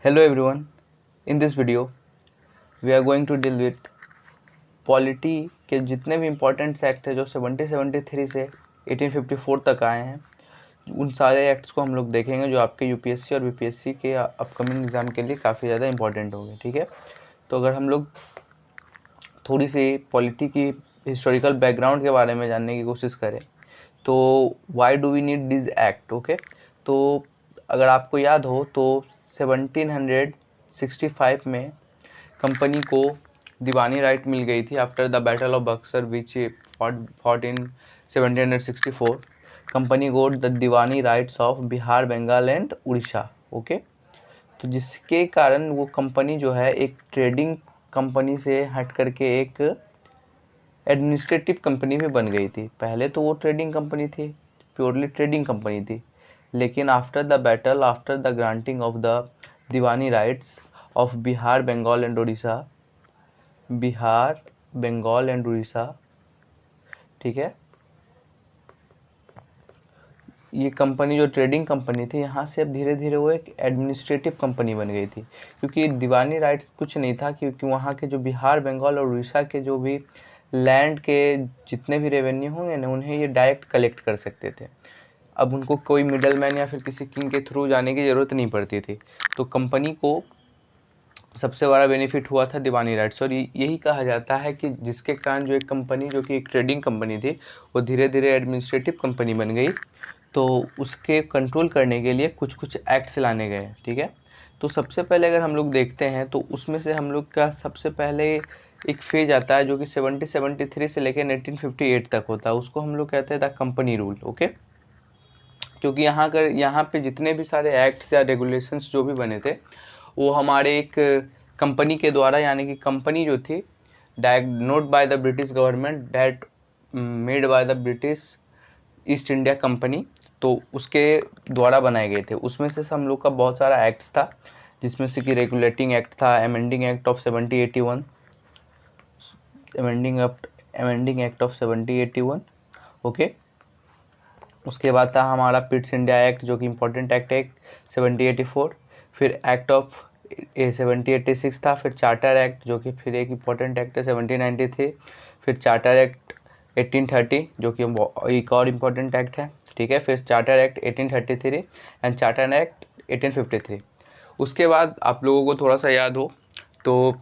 Hello everyone. In this video, we are going to deal with polity के जितने भी important act है जो 1773 से 1854 तक आए हैं, उन सारे एक्ट्स को हम लोग देखेंगे जो आपके यूपीएससी और बीपीएससी के अपकमिंग एग्जाम के लिए काफ़ी ज़्यादा इंपॉर्टेंट होंगे। ठीक है, तो अगर हम लोग थोड़ी सी पॉलिटी की हिस्टोरिकल बैकग्राउंड के बारे में जानने की कोशिश करें तो why do we need this act. Okay, तो अगर आपको याद हो तो 1765 में कंपनी को दीवानी राइट मिल गई थी after the battle of Buxar which fought in 1764। Company got the diwani rights of Bihar, Bengal and Orissa. Okay, तो जिसके कारण वो कंपनी जो है एक ट्रेडिंग कंपनी से हट करके एक एडमिनिस्ट्रेटिव कंपनी भी बन गई थी। पहले तो वो ट्रेडिंग कंपनी थी, प्योरली ट्रेडिंग कंपनी थी, लेकिन after the battle, after the granting of the diwani rights of Bihar, Bengal and Orissa, Bihar, Bengal and Orissa, ठीक है, ये कंपनी जो ट्रेडिंग कंपनी थी यहाँ से अब धीरे धीरे वो एक एडमिनिस्ट्रेटिव कंपनी बन गई थी, क्योंकि दीवानी राइट्स कुछ नहीं था, क्योंकि वहाँ के जो बिहार, बंगाल और उड़ीसा के जो भी लैंड के जितने भी रेवेन्यू होंगे ना, उन्हें ये डायरेक्ट कलेक्ट कर सकते थे। अब उनको कोई मिडलमैन या फिर किसी किंग के थ्रू जाने की ज़रूरत नहीं पड़ती थी। तो कंपनी को सबसे बड़ा बेनिफिट हुआ था दीवानी राइट्स, और यही कहा जाता है कि जिसके कारण जो एक कंपनी जो कि एक ट्रेडिंग कंपनी थी वो धीरे धीरे एडमिनिस्ट्रेटिव कंपनी बन गई। तो उसके कंट्रोल करने के लिए कुछ कुछ एक्ट्स लाने गए। ठीक है, तो सबसे पहले अगर हम लोग देखते हैं तो उसमें से हम लोग का सबसे पहले एक फेज आता है जो कि 1773 से लेकर 1858 तक होता है, उसको हम लोग कहते हैं द कंपनी रूल। ओके, क्योंकि यहाँ पे जितने भी सारे एक्ट्स या रेगुलेशंस जो भी बने थे वो हमारे एक कंपनी के द्वारा, यानी कि कंपनी जो थी note by the British government that made by the British east India company, तो उसके द्वारा बनाए गए थे। उसमें से हम लोग का बहुत सारा एक्ट्स था, जिसमें से कि रेगुलेटिंग एक्ट था, amending act of 1781, amending act of 1781। Okay, उसके बाद था हमारा पिट्स इंडिया एक्ट जो कि इम्पोर्टेंट एक्ट है 1784, फिर एक्ट ऑफ 1786 था, फिर चार्टर एक्ट जो कि फिर एक इम्पोर्टेंट एक्ट है 1793, फिर चार्टर एक्ट 1830 जो कि एक और इम्पोर्टेंट एक्ट है। ठीक है, फिर charter act 1833 and charter act 1853। उसके बाद आप लोगों को थोड़ा सा याद हो तो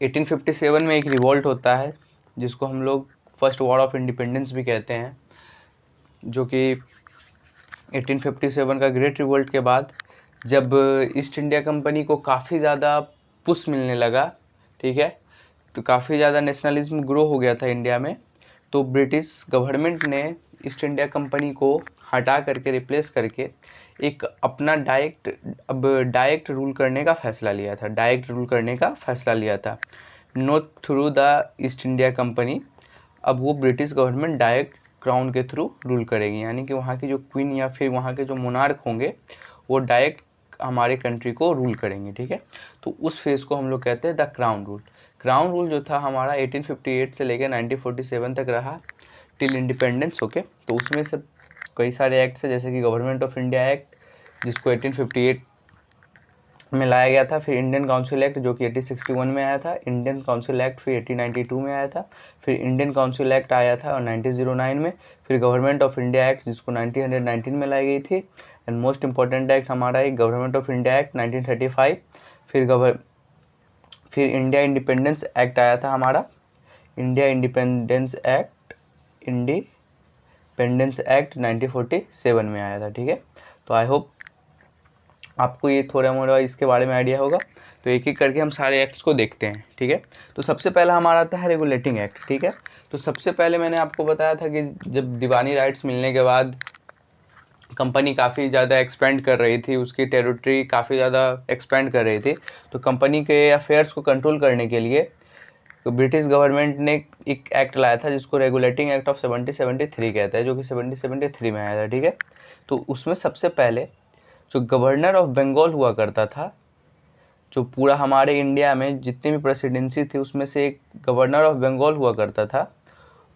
1857 में एक रिवॉल्ट होता है जिसको हम लोग फर्स्ट वॉर ऑफ इंडिपेंडेंस भी कहते हैं, जो कि 1857 का ग्रेट रिवोल्ट के बाद जब ईस्ट इंडिया कंपनी को काफ़ी ज़्यादा पुश मिलने लगा, ठीक है, तो काफ़ी ज़्यादा नेशनलिज्म ग्रो हो गया था इंडिया में, तो ब्रिटिश गवर्नमेंट ने ईस्ट इंडिया कंपनी को हटा करके रिप्लेस करके एक अपना डायरेक्ट रूल करने का फैसला लिया था, not through the east India company. अब वो ब्रिटिश गवर्नमेंट डायरेक्ट क्राउन के थ्रू रूल करेगी, यानी कि वहाँ की जो क्वीन या फिर वहाँ के जो मोनार्क होंगे वो डायरेक्ट हमारे कंट्री को रूल करेंगे। ठीक है, तो उस फेज को हम लोग कहते हैं the crown rule. Crown rule जो था हमारा 1858 से लेकर 1947 तक रहा टिल इंडिपेंडेंस। ओके, तो उसमें से कई सारे एक्ट्स है, जैसे कि गवर्नमेंट ऑफ इंडिया एक्ट जिसको 1858 में लाया गया था, फिर इंडियन काउंसिल एक्ट जो कि 1861 में आया था, इंडियन काउंसिल एक्ट फिर 1892 में आया था, फिर इंडियन काउंसिल एक्ट आया था 1909 में, फिर गवर्नमेंट ऑफ इंडिया एक्ट जिसको 1919 में लाई गई थी, एंड मोस्ट इंपॉर्टेंट एक्ट हमारा एक गवर्नमेंट ऑफ इंडिया एक्ट 1935, फिर इंडिया इंडिपेंडेंस एक्ट आया था हमारा, इंडिया इंडिपेंडेंस एक्ट 1947 में आया था। ठीक है, तो आई होप आपको ये थोड़ा मोड़ा इसके बारे में आइडिया होगा। तो एक एक करके हम सारे एक्ट्स को देखते हैं। ठीक है, तो सबसे पहला हमारा आता है रेगुलेटिंग एक्ट। ठीक है, तो सबसे पहले मैंने आपको बताया था कि जब दीवानी राइट्स मिलने के बाद कंपनी काफ़ी ज़्यादा एक्सपेंड कर रही थी, उसकी टेरिटरी काफ़ी ज़्यादा एक्सपेंड कर रही थी, तो कंपनी के अफेयर्स को कंट्रोल करने के लिए तो ब्रिटिश गवर्नमेंट ने एक एक्ट लाया था जिसको रेगुलेटिंग एक्ट ऑफ 1773 कहते हैं, जो कि 1773 में आया था। ठीक है, तो उसमें सबसे पहले जो गवर्नर ऑफ बंगाल हुआ करता था, जो पूरा हमारे इंडिया में जितनी भी प्रेसिडेंसी थी उसमें से एक गवर्नर ऑफ बंगाल हुआ करता था,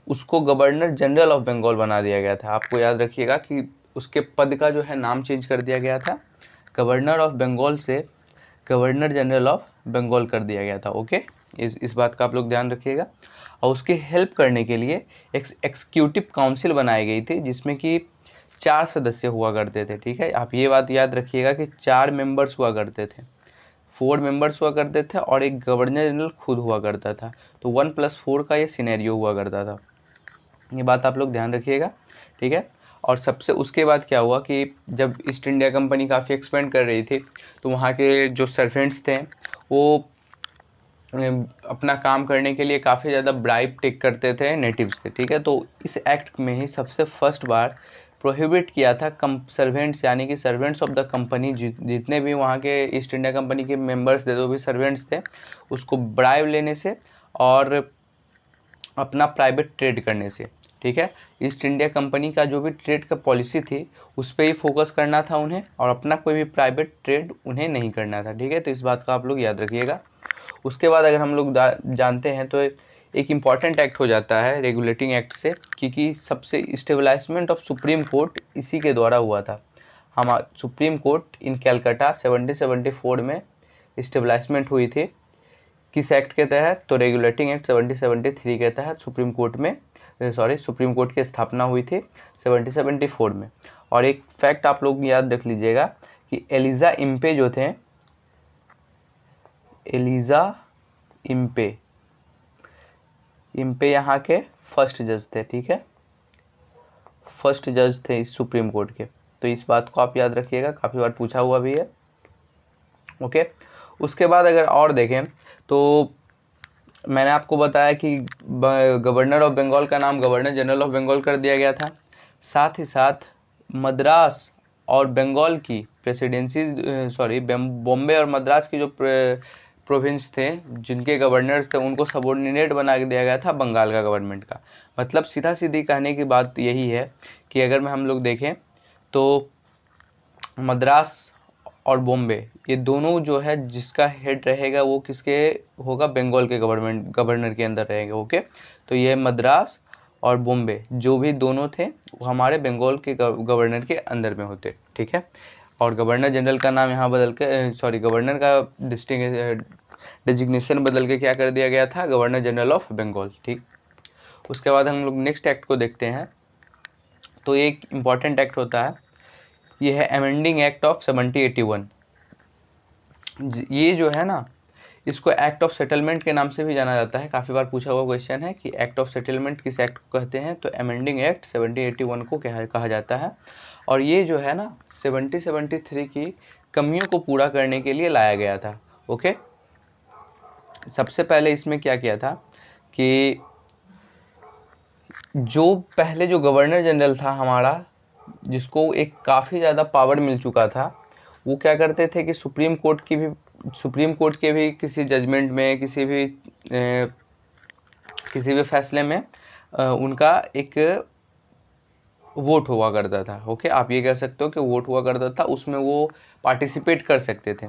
उसको गवर्नर जनरल ऑफ बंगाल बना दिया गया था। आपको याद रखिएगा कि उसके पद का जो है नाम चेंज कर दिया गया था, गवर्नर ऑफ बंगाल से गवर्नर जनरल ऑफ बंगाल कर दिया गया था। ओके, इस बात का आप लोग ध्यान रखिएगा। और उसकी हेल्प करने के लिए एक एग्जीक्यूटिव काउंसिल बनाई गई थी जिसमें कि 4 सदस्य हुआ करते थे। ठीक है, आप ये बात याद रखिएगा कि 4 मेंबर्स हुआ करते थे, 4 मेंबर्स हुआ करते थे और एक गवर्नर जनरल खुद हुआ करता था। तो 1+4 का ये सिनेरियो हुआ करता था, ये बात आप लोग ध्यान रखिएगा। ठीक है, और सबसे उसके बाद क्या हुआ कि जब ईस्ट इंडिया कंपनी काफ़ी एक्सपेंड कर रही थी तो वहाँ के जो सर्वेंट्स थे वो अपना काम करने के लिए काफ़ी ज़्यादा ब्राइब टेक करते थे नेटिव्स से। ठीक है, तो इस एक्ट में ही सबसे फर्स्ट बार प्रोहिबिट किया था सर्वेंट्स, यानी कि सर्वेंट्स ऑफ द कंपनी, जितने भी वहाँ के ईस्ट इंडिया कंपनी के मेंबर्स थे, जो भी सर्वेंट्स थे, उसको ब्राइब लेने से और अपना प्राइवेट ट्रेड करने से। ठीक है, ईस्ट इंडिया कंपनी का जो भी ट्रेड का पॉलिसी थी उस पर ही फोकस करना था उन्हें, और अपना कोई भी प्राइवेट ट्रेड उन्हें नहीं करना था। ठीक है, तो इस बात का आप लोग याद रखिएगा। उसके बाद अगर हम लोग जानते हैं तो एक इम्पॉर्टेंट एक्ट हो जाता है रेगुलेटिंग एक्ट से, क्योंकि सबसे इस्टेब्लिशमेंट ऑफ सुप्रीम कोर्ट इसी के द्वारा हुआ था। हम सुप्रीम कोर्ट इन कैलकाटा 1774 में इस्टेब्लिशमेंट हुई थी। किस एक्ट के तहत? तो रेगुलेटिंग एक्ट 1773 के तहत सुप्रीम कोर्ट की स्थापना हुई थी 1774 में। और एक फैक्ट आप लोग याद रख लीजिएगा कि एलिजा इम्पे जो थे, एलिजा इम्पे यहाँ के फर्स्ट जज थे। ठीक है, फर्स्ट जज थे इस सुप्रीम कोर्ट के, तो इस बात को आप याद रखिएगा, काफ़ी बार पूछा हुआ भी है। ओके, उसके बाद अगर और देखें तो मैंने आपको बताया कि गवर्नर ऑफ बंगाल का नाम गवर्नर जनरल ऑफ बंगाल कर दिया गया था। साथ ही साथ मद्रास और बंगाल की प्रेसिडेंसीज बॉम्बे और मद्रास की जो प्रोविंस थे जिनके गवर्नर्स थे उनको सबॉर्डिनेट बना दिया गया था बंगाल का गवर्नमेंट का। मतलब सीधा सीधी कहने की बात यही है कि अगर हम लोग देखें तो मद्रास और बॉम्बे ये दोनों जो है जिसका हेड रहेगा वो किसके होगा? बंगाल के गवर्नर के अंदर रहेगा। ओके, तो ये मद्रास और बॉम्बे जो भी दोनों थे वो हमारे बंगाल के गवर्नर के अंदर में होते। ठीक है, और गवर्नर जनरल का नाम यहाँ बदल के गवर्नर का डिजिग्नेशन बदल के क्या कर दिया गया था? Governor general of Bengal. ठीक, उसके बाद हम लोग नेक्स्ट एक्ट को देखते हैं। तो एक इम्पॉर्टेंट एक्ट होता है, ये है अमेंडिंग एक्ट ऑफ 1781। ये जो है ना, इसको एक्ट ऑफ सेटलमेंट के नाम से भी जाना जाता है। काफ़ी बार पूछा हुआ क्वेश्चन है कि एक्ट ऑफ सेटलमेंट किस एक्ट को कहते हैं? तो अमेंडिंग एक्ट 1781 को कहा जाता है। और ये जो है ना 1773 की कमियों को पूरा करने के लिए लाया गया था। ओके, सबसे पहले इसमें क्या किया था कि जो पहले जो गवर्नर जनरल था हमारा, जिसको एक काफ़ी ज़्यादा पावर मिल चुका था, वो क्या करते थे कि सुप्रीम कोर्ट के भी किसी जजमेंट में किसी भी फैसले में उनका एक वोट हुआ करता था। ओके, आप ये कह सकते हो कि वोट हुआ करता था, उसमें वो पार्टिसिपेट कर सकते थे।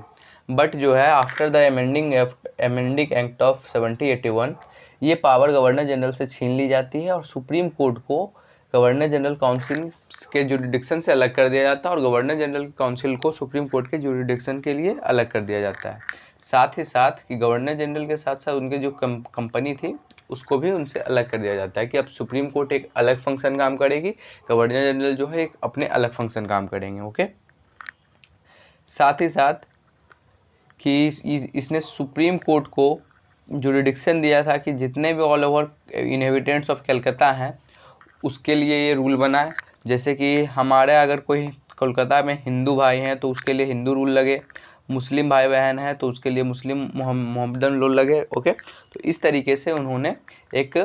बट जो है after the amending act of 1781 ये पावर गवर्नर जनरल से छीन ली जाती है और सुप्रीम कोर्ट को गवर्नर जनरल काउंसिल के जुरिडिक्शन से अलग कर दिया जाता है और गवर्नर जनरल काउंसिल को सुप्रीम कोर्ट के जुरिडिक्शन के लिए अलग कर दिया जाता है। साथ ही साथ कि गवर्नर जनरल के साथ साथ उनके जो कंपनी थी उसको भी उनसे अलग कर दिया जाता है कि अब सुप्रीम कोर्ट एक अलग फंक्शन काम करेगी, गवर्नर जनरल जो है एक अपने अलग फंक्शन काम करेंगे। ओके, साथ ही साथ कि इसने सुप्रीम कोर्ट को जुरिडिक्शन दिया था कि जितने भी all over inhabitants of Calcutta हैं उसके लिए ये रूल बना है। जैसे कि हमारे अगर कोई कोलकाता में हिंदू भाई हैं तो उसके लिए हिंदू रूल लगे, मुस्लिम भाई बहन हैं तो उसके लिए मुस्लिम मोहम्मदन रूल लगे। ओके, तो इस तरीके से उन्होंने एक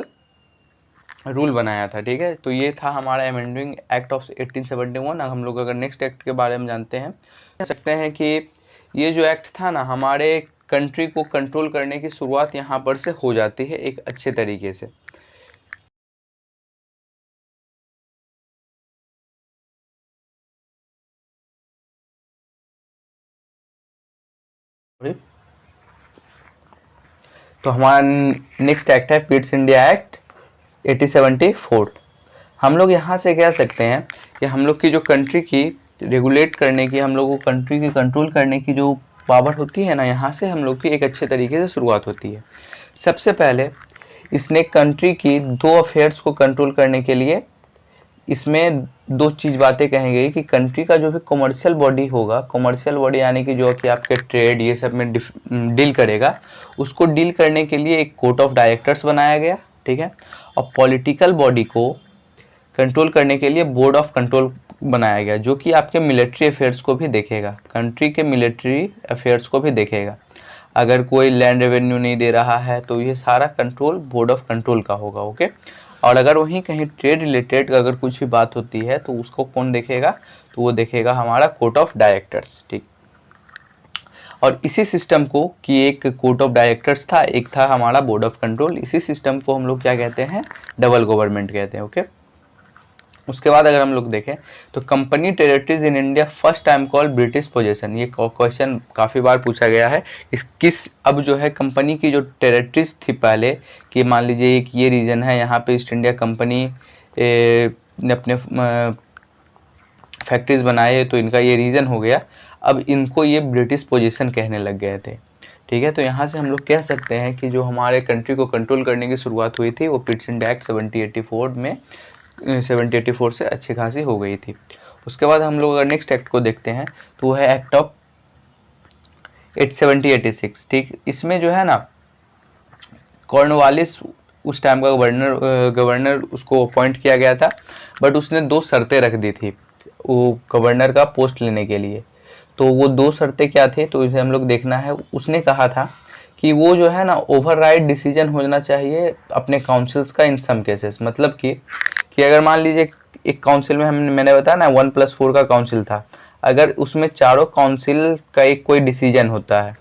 रूल बनाया था। ठीक है, तो ये था हमारा अमेंडिंग एक्ट ऑफ 1871। अब हम लोग अगर नेक्स्ट एक्ट के बारे में जानते हैं, कह सकते हैं कि ये जो एक्ट था ना हमारे कंट्री को कंट्रोल करने की शुरुआत यहाँ पर से हो जाती है एक अच्छे तरीके से। तो हमारा नेक्स्ट एक्ट है पिट्स इंडिया एक्ट 1874। हम लोग यहाँ से कह सकते हैं कि हम लोग की जो कंट्री की रेगुलेट करने की, हम लोग को कंट्री की कंट्रोल करने की जो पावर होती है ना, यहाँ से हम लोग की एक अच्छे तरीके से शुरुआत होती है। सबसे पहले इसने कंट्री की दो अफेयर्स को कंट्रोल करने के लिए इसमें दो चीज बातें कही गई कि कंट्री का जो भी कमर्शियल बॉडी होगा, कमर्शियल बॉडी यानी कि जो कि आपके ट्रेड ये सब में डील करेगा, उसको डील करने के लिए एक कोर्ट ऑफ डायरेक्टर्स बनाया गया, ठीक है। और पॉलिटिकल बॉडी को कंट्रोल करने के लिए बोर्ड ऑफ कंट्रोल बनाया गया, जो कि आपके मिलिट्री अफेयर्स को भी देखेगा, कंट्री के मिलिट्री अफेयर्स को भी देखेगा। अगर कोई लैंड रेवेन्यू नहीं दे रहा है तो ये सारा कंट्रोल बोर्ड ऑफ कंट्रोल का होगा, ओके। और अगर वहीं कहीं ट्रेड रिलेटेड अगर कुछ भी बात होती है तो उसको कौन देखेगा, तो वो देखेगा हमारा कोर्ट ऑफ डायरेक्टर्स, ठीक। और इसी सिस्टम को कि एक कोर्ट ऑफ डायरेक्टर्स था, एक था हमारा बोर्ड ऑफ कंट्रोल, इसी सिस्टम को हम लोग क्या कहते हैं, डबल गवर्नमेंट कहते हैं, ओके। उसके बाद अगर हम लोग देखें तो company territories in India first time call British possession, ये क्वेश्चन काफ़ी बार पूछा गया है। किस अब जो है कंपनी की जो टेरिटरीज थी पहले, कि मान लीजिए एक ये रीजन है, यहाँ पे ईस्ट इंडिया कंपनी ने अपने फैक्ट्रीज बनाए तो इनका ये रीजन हो गया, अब इनको ये ब्रिटिश पोजीशन कहने लग गए थे, ठीक है। तो यहाँ से हम लोग कह सकते हैं कि जो हमारे कंट्री को कंट्रोल करने की शुरुआत हुई थी वो पिटसन एक्ट 1784 में 1784 से अच्छी खासी हो गई थी। उसके बाद हम लोग अगर नेक्स्ट एक्ट को देखते हैं तो वो है एक्ट ऑफ 1786, ठीक। इसमें जो है ना कॉर्नवालिस उस टाइम का गवर्नर उसको अपॉइंट किया गया था, बट उसने दो शर्तें रख दी थी वो गवर्नर का पोस्ट लेने के लिए। तो वो दो शर्तें क्या थे, तो इसे हम लोग देखना है। उसने कहा था कि वो जो है ना ओवरराइड डिसीजन होना चाहिए अपने काउंसिल्स का इन सम केसेस, मतलब कि अगर मान लीजिए एक काउंसिल में मैंने बताया ना 1+4 का काउंसिल था, अगर उसमें चारों काउंसिल का एक कोई डिसीजन होता है,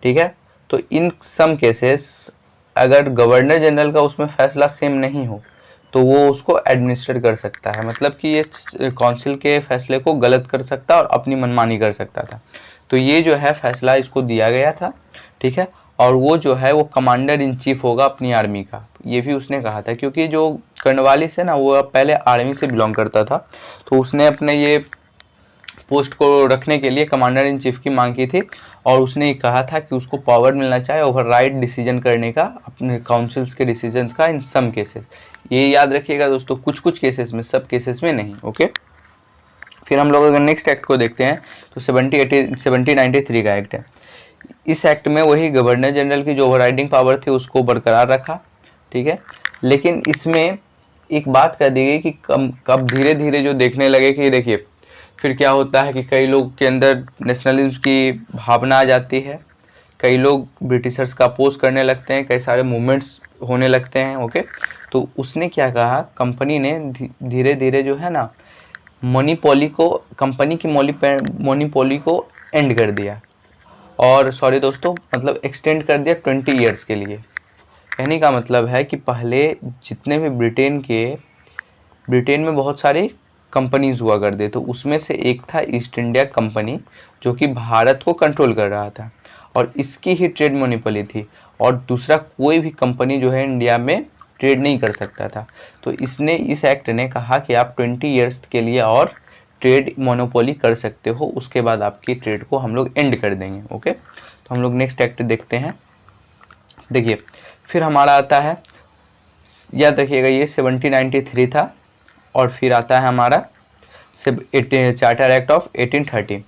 ठीक है, तो इन सम केसेस अगर गवर्नर जनरल का उसमें फैसला सेम नहीं हो तो वो उसको एडमिनिस्टर कर सकता है, मतलब कि ये काउंसिल के फैसले को गलत कर सकता है और अपनी मनमानी कर सकता था। तो ये जो है फैसला इसको दिया गया था, ठीक है। और वो जो है वो कमांडर इन चीफ होगा अपनी आर्मी का, ये भी उसने कहा था, क्योंकि जो कर्नवालिस है ना वो पहले आर्मी से बिलोंग करता था, तो उसने अपने ये पोस्ट को रखने के लिए कमांडर इन चीफ की मांग की थी। और उसने कहा था कि उसको पावर मिलना चाहिए ओवरराइड डिसीजन करने का अपने काउंसिल्स के डिसीजंस का इन सम केसेस। ये याद रखिएगा दोस्तों, कुछ कुछ केसेस में, सब केसेस में नहीं, ओके। फिर हम लोग अगर नेक्स्ट एक्ट को देखते हैं तो 1793 का एक्ट है। इस एक्ट में वही गवर्नर जनरल की जो ओवरराइडिंग पावर थी उसको बरकरार रखा, ठीक है। लेकिन इसमें एक बात कह दी गई कि कब धीरे धीरे जो देखने लगे कि देखिए फिर क्या होता है कि कई लोग के अंदर नेशनलिज्म की भावना आ जाती है, कई लोग ब्रिटिशर्स का अपोज करने लगते हैं, कई सारे मूवमेंट्स होने लगते हैं, ओके। तो उसने क्या कहा, कंपनी ने धीरे धीरे जो है ना मोनीपोली को, कंपनी की मोनीपोली को एंड कर दिया, और सॉरी दोस्तों मतलब एक्सटेंड कर दिया 20 ईयर्स के लिए। कहने का मतलब है कि पहले जितने भी ब्रिटेन में बहुत सारी कंपनीज हुआ करते, तो उसमें से एक था ईस्ट इंडिया कंपनी जो कि भारत को कंट्रोल कर रहा था और इसकी ही ट्रेड मोनोपोली थी, और दूसरा कोई भी कंपनी जो है इंडिया में ट्रेड नहीं कर सकता था। तो इस एक्ट ने कहा कि आप 20 ईयर्स के लिए और ट्रेड मोनोपोली कर सकते हो, उसके बाद आपकी ट्रेड को हम लोग एंड कर देंगे, ओके। तो हम लोग नेक्स्ट एक्ट देखते हैं। देखिए फिर हमारा आता है, याद रखिएगा ये 1793 था, और फिर आता है हमारा चार्टर एक्ट ऑफ 1830,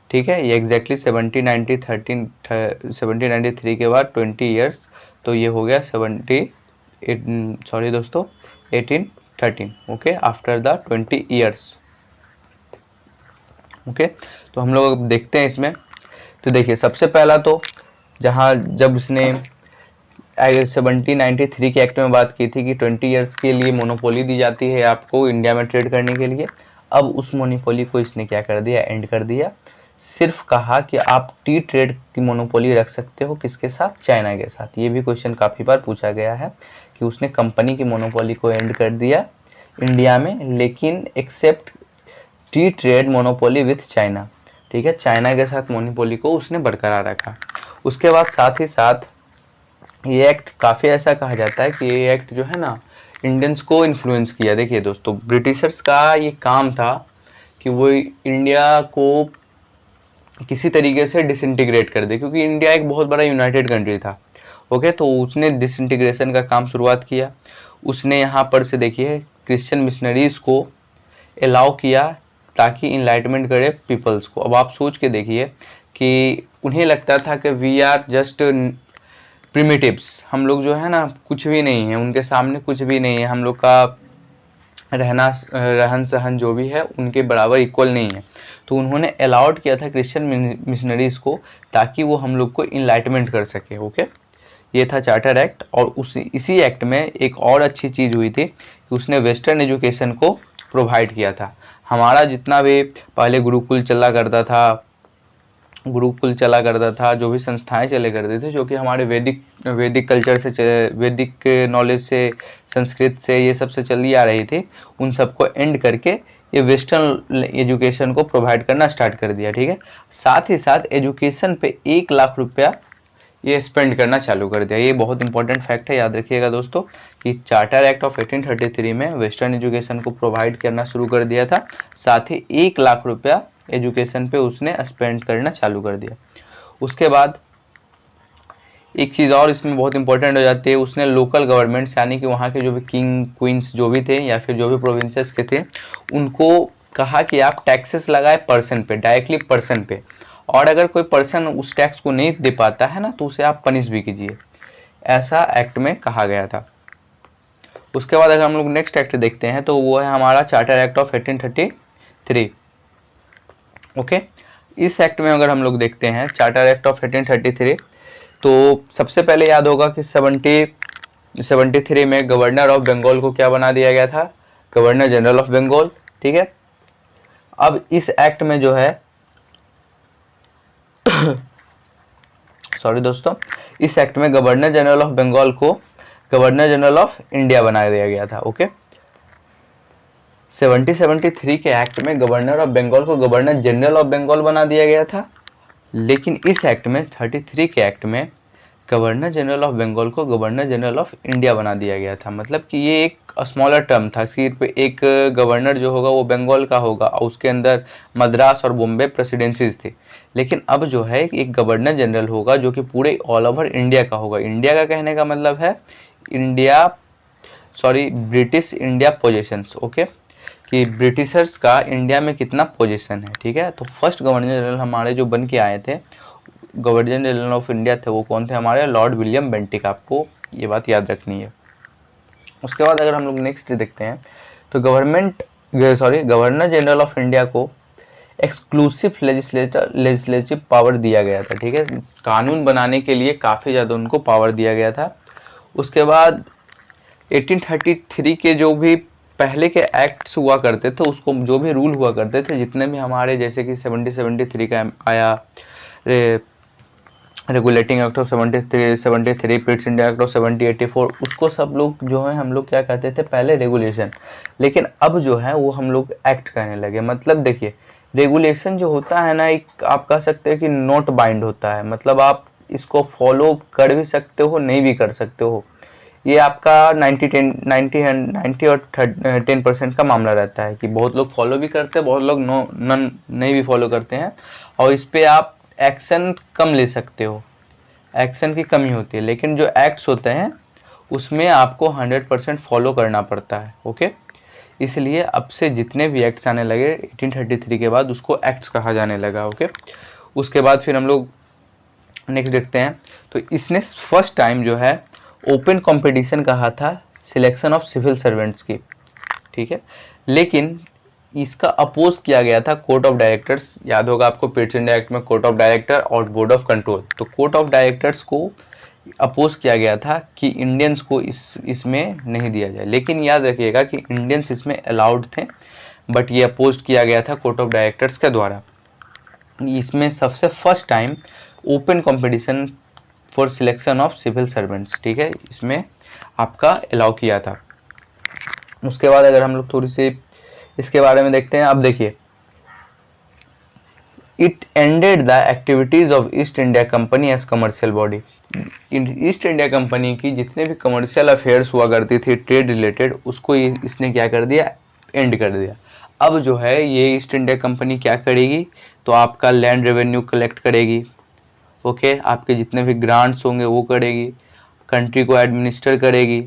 ठीक है। ये एग्जैक्टली 1793 के बाद 20 ईयर्स, तो ये हो गया 1813, okay, after the 20 years, okay. तो हम लोग देखते हैं इसमें। तो देखिए सबसे पहला तो जब उसने 1793 के एक्ट में बात की थी कि 20 ईयर्स के लिए मोनोपोली दी जाती है आपको इंडिया में ट्रेड करने के लिए, अब उस मोनोपोली को इसने क्या कर दिया, एंड कर दिया। सिर्फ कहा कि आप टी ट्रेड की मोनोपोली रख सकते हो, किसके साथ, चाइना के साथ। ये भी क्वेश्चन काफ़ी बार पूछा गया है कि उसने कंपनी की मोनोपोली को एंड कर दिया इंडिया में, लेकिन except tea trade monopoly with China, ठीक है। चाइना के साथ मोनोपोली को उसने बरकरार रखा। उसके बाद साथ ही साथ ये एक्ट काफ़ी ऐसा कहा जाता है कि ये एक्ट जो है ना इंडियंस को इन्फ्लुएंस किया। देखिए दोस्तों ब्रिटिशर्स का ये काम था कि वो इंडिया को किसी तरीके से डिसइंटीग्रेट कर दे, क्योंकि इंडिया एक बहुत बड़ा यूनाइटेड कंट्री था। ओके, तो उसने डिसइंटीग्रेशन का काम शुरुआत किया। उसने यहाँ पर से देखिए क्रिश्चियन मिशनरीज को अलाउ किया ताकि इनलाइटमेंट करे पीपल्स को। अब आप सोच के देखिए कि उन्हें लगता था कि वी आर जस्ट प्रिमिटिव्स, हम लोग जो है ना कुछ भी नहीं है, उनके सामने कुछ भी नहीं है, हम लोग का रहन सहन जो भी है उनके बराबर इक्वल नहीं है। तो उन्होंने अलाउड किया था क्रिश्चियन मिशनरीज को ताकि वो हम लोग को इनलाइटमेंट कर सके। ओके, ये था चार्टर एक्ट। और इसी एक्ट में एक और अच्छी चीज़ हुई थी कि उसने वेस्टर्न एजुकेशन को प्रोवाइड किया था। हमारा जितना भी पहले गुरुकुल चला करता था, जो भी संस्थाएं चले करते थे, जो कि हमारे वैदिक कल्चर से, वैदिक नॉलेज से, संस्कृत से, ये सब से चली आ रही थी, उन सबको एंड करके ये वेस्टर्न एजुकेशन को प्रोवाइड करना स्टार्ट कर दिया। ठीक है, साथ ही साथ एजुकेशन पे 1 लाख रुपया ये स्पेंड करना चालू कर दिया। ये बहुत इंपॉर्टेंट फैक्ट है, याद रखिएगा दोस्तों, कि चार्टर एक्ट ऑफ 1833 में वेस्टर्न एजुकेशन को प्रोवाइड करना शुरू कर दिया था, साथ ही 1 लाख रुपया एजुकेशन पे उसने स्पेंड करना चालू कर दिया। उसके बाद एक चीज़ और इसमें बहुत इंपॉर्टेंट हो जाती है, उसने लोकल गवर्नमेंट्स यानी कि वहाँ के जो भी किंग क्वींस जो भी थे या फिर जो भी प्रोविंसेस के थे, उनको कहा कि आप टैक्सेस लगाए पर्सन पे, डायरेक्टली पर्सन पे, और अगर कोई पर्सन उस टैक्स को नहीं दे पाता है ना तो उसे आप पनिश भी कीजिए, ऐसा एक्ट में कहा गया था। उसके बाद अगर हम लोग नेक्स्ट एक्ट देखते हैं तो वो है हमारा चार्टर एक्ट ऑफ 1833। ओके, इस एक्ट में अगर हम लोग देखते हैं चार्टर एक्ट ऑफ 1833, तो सबसे पहले याद होगा कि 73 में गवर्नर ऑफ बंगाल को क्या बना दिया गया था, गवर्नर जनरल ऑफ बंगाल। ठीक है, अब इस एक्ट में जो है सॉरी दोस्तों, इस एक्ट में गवर्नर जनरल ऑफ बंगाल को गवर्नर जनरल ऑफ इंडिया बना दिया गया था। ओके, 73 के एक्ट में गवर्नर ऑफ बंगाल को गवर्नर जनरल ऑफ बंगाल बना दिया गया था, लेकिन इस एक्ट में 33 के एक्ट में गवर्नर जनरल ऑफ बंगाल को गवर्नर जनरल ऑफ इंडिया बना दिया गया था। मतलब कि ये एक स्मॉलर टर्म था, सिर्फ एक गवर्नर जो होगा वो बंगाल का होगा और उसके अंदर मद्रास और बॉम्बे प्रेसिडेंसीज थी। लेकिन अब जो है एक गवर्नर जनरल होगा जो कि पूरे ऑल ओवर इंडिया का होगा। इंडिया का कहने का मतलब है ब्रिटिश इंडिया पोजीशंस। ओके, कि ब्रिटिशर्स का इंडिया में कितना पोजीशन है। ठीक है, तो फर्स्ट गवर्नर जनरल हमारे जो बन के आए थे, गवर्नर जनरल ऑफ इंडिया थे, वो कौन थे हमारे, लॉर्ड विलियम बेंटिक। आपको ये बात याद रखनी है। उसके बाद अगर हम लोग नेक्स्ट देखते हैं तो गवर्नर जनरल ऑफ इंडिया को एक्सक्लूसिव लेजिस्लेटिव पावर दिया गया था। ठीक है, कानून बनाने के लिए काफ़ी ज़्यादा उनको पावर दिया गया था। उसके बाद 1833 के जो भी पहले के एक्ट्स हुआ करते थे, उसको जो भी रूल हुआ करते थे, जितने भी हमारे, जैसे कि 73 का आया regulating act of 73, Pitt's India act of 1784, उसको सब लोग जो है हम लोग क्या कहते थे पहले, रेगुलेशन। लेकिन अब जो है वो हम लोग एक्ट कहने लगे। मतलब देखिए, रेगुलेशन जो होता है ना, एक आप कह सकते हैं कि नोट बाइंड होता है, मतलब आप इसको फॉलो कर भी सकते हो, नहीं भी कर सकते हो। ये आपका 90 और 10% का मामला रहता है कि बहुत लोग फॉलो भी करते हैं, बहुत लोग नहीं भी फॉलो करते हैं, और इस पे आप एक्शन कम ले सकते हो, एक्शन की कमी होती है। लेकिन जो एक्ट्स होते हैं उसमें आपको 100% फॉलो करना पड़ता है। ओके, इसलिए अब से जितने भी एक्ट्स आने लगे 1833 के बाद, उसको एक्ट्स कहा जाने लगा। ओके, उसके बाद फिर हम लोग नेक्स्ट देखते हैं। तो इसने फर्स्ट टाइम जो है ओपन कंपटीशन कहा था सिलेक्शन ऑफ सिविल सर्वेंट्स की। ठीक है, लेकिन इसका अपोज किया गया था कोर्ट ऑफ डायरेक्टर्स। याद होगा आपको, पिट्स इंडिया एक्ट में कोर्ट ऑफ डायरेक्टर और बोर्ड ऑफ कंट्रोल, तो कोर्ट ऑफ डायरेक्टर्स को अपोज किया गया था कि इंडियंस को इसमें नहीं दिया जाए। लेकिन याद रखिएगा कि इंडियंस इसमें अलाउड थे, बट ये अपोज किया गया था कोर्ट ऑफ डायरेक्टर्स के द्वारा। इसमें सबसे first time open competition for selection of civil servants, ठीक है, इसमें आपका अलाउ किया था। उसके बाद अगर हम लोग थोड़ी सी इसके बारे में देखते हैं, अब देखिए, it ended the activities of East India Company as commercial body. East India Company की जितने भी कमर्शियल अफेयर्स हुआ करती थी ट्रेड रिलेटेड, उसको इसने क्या कर दिया, एंड कर दिया। अब जो है ये ईस्ट इंडिया कंपनी क्या करेगी, तो आपका लैंड रेवेन्यू कलेक्ट करेगी, ओके, आपके जितने भी ग्रांट्स होंगे वो करेगी, कंट्री को एडमिनिस्टर करेगी,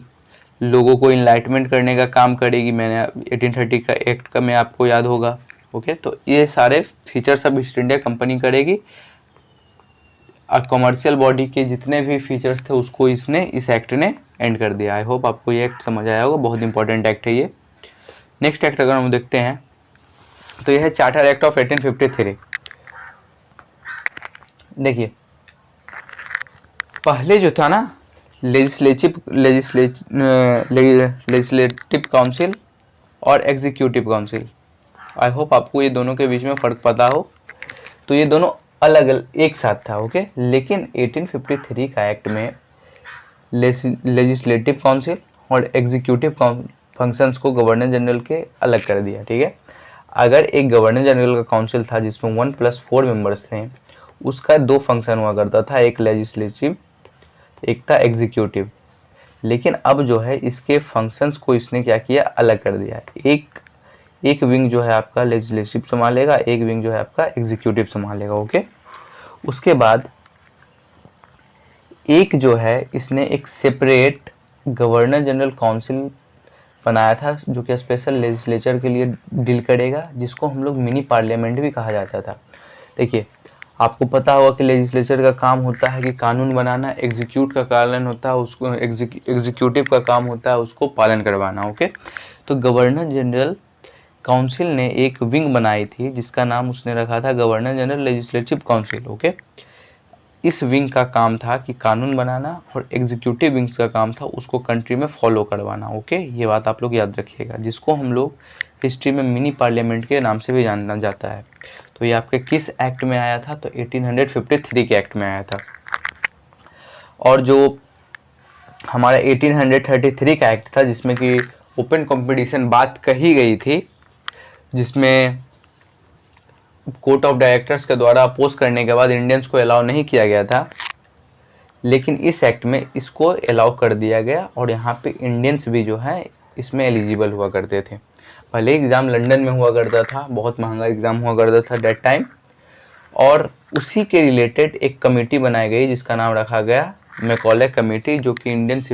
लोगों को इनलाइटमेंट करने का काम करेगी। मैंने 1830 का एक्ट का में आपको याद होगा, ओके। तो ये सारे फीचर्स अब ईस्ट इंडिया कंपनी करेगी। और कमर्शियल बॉडी के जितने भी फीचर्स थे उसको इसने इस एक्ट ने एंड कर दिया। आई होप आपको ये एक्ट समझ आया होगा, बहुत इंपॉर्टेंट एक्ट है ये। नेक्स्ट एक्ट अगर हम देखते हैं तो यह है चार्टर एक्ट ऑफ 1853। देखिए पहले जो था ना लेजिस्लेटिव काउंसिल और एग्जीक्यूटिव काउंसिल, आई होप आपको ये दोनों के बीच में फ़र्क पता हो। तो ये दोनों अलग अलग एक साथ था, ओके। लेकिन 1853 का एक्ट में लेजिस्लेटिव काउंसिल और एग्जीक्यूटिव फंक्शंस को गवर्नर जनरल के अलग कर दिया, ठीक है। अगर एक गवर्नर जनरल का काउंसिल था जिसमें 1+4 मेंबर्स थे, उसका 2 फंक्शन हुआ करता था, एक लेजिस्लेटिव एक था एग्जीक्यूटिव। लेकिन अब जो है इसके फंक्शंस को इसने क्या किया, अलग कर दिया। एक विंग जो है आपका लेजिस्लेटिव संभालेगा, एक विंग जो है आपका एग्जीक्यूटिव संभालेगा, ओके। उसके बाद एक जो है इसने एक सेपरेट गवर्नर जनरल काउंसिल बनाया था जो कि स्पेशल लेजिस्लेचर के लिए डील करेगा, जिसको हम लोग मिनी पार्लियामेंट भी कहा जाता था। देखिए आपको पता होगा कि लेजिस्लेचर का काम होता है कि कानून बनाना, एग्जीक्यूट का कारण होता है उसको एग्जीक्यूटिव का काम होता है उसको पालन करवाना, ओके। तो गवर्नर जनरल काउंसिल ने एक विंग बनाई थी जिसका नाम उसने रखा था governor general legislative council, okay. इस विंग का काम था कि कानून बनाना और एग्जीक्यूटिव विंग्स का काम था उसको कंट्री में फॉलो करवाना, ओके। ये बात आप लोग याद रखिएगा, जिसको हम लोग हिस्ट्री में मिनी पार्लियामेंट के नाम से भी जाना जाता है। तो ये आपके किस एक्ट में आया था, तो 1853 के एक्ट में आया था। और जो हमारा 1833 का एक्ट था जिसमें कि ओपन कंपटीशन बात कही गई थी, जिसमें कोर्ट ऑफ डायरेक्टर्स के द्वारा अपोज करने के बाद इंडियंस को अलाउ नहीं किया गया था, लेकिन इस एक्ट में इसको अलाउ कर दिया गया और यहाँ पे इंडियंस भी जो है इसमें एलिजिबल हुआ करते थे। पहले एग्ज़ाम लंदन में हुआ करता था, बहुत महंगा एग्ज़ाम हुआ करता था डेट टाइम, और उसी के रिलेटेड एक कमेटी बनाई गई जिसका नाम रखा गया मैकॉले कमेटी, जो कि इंडियंस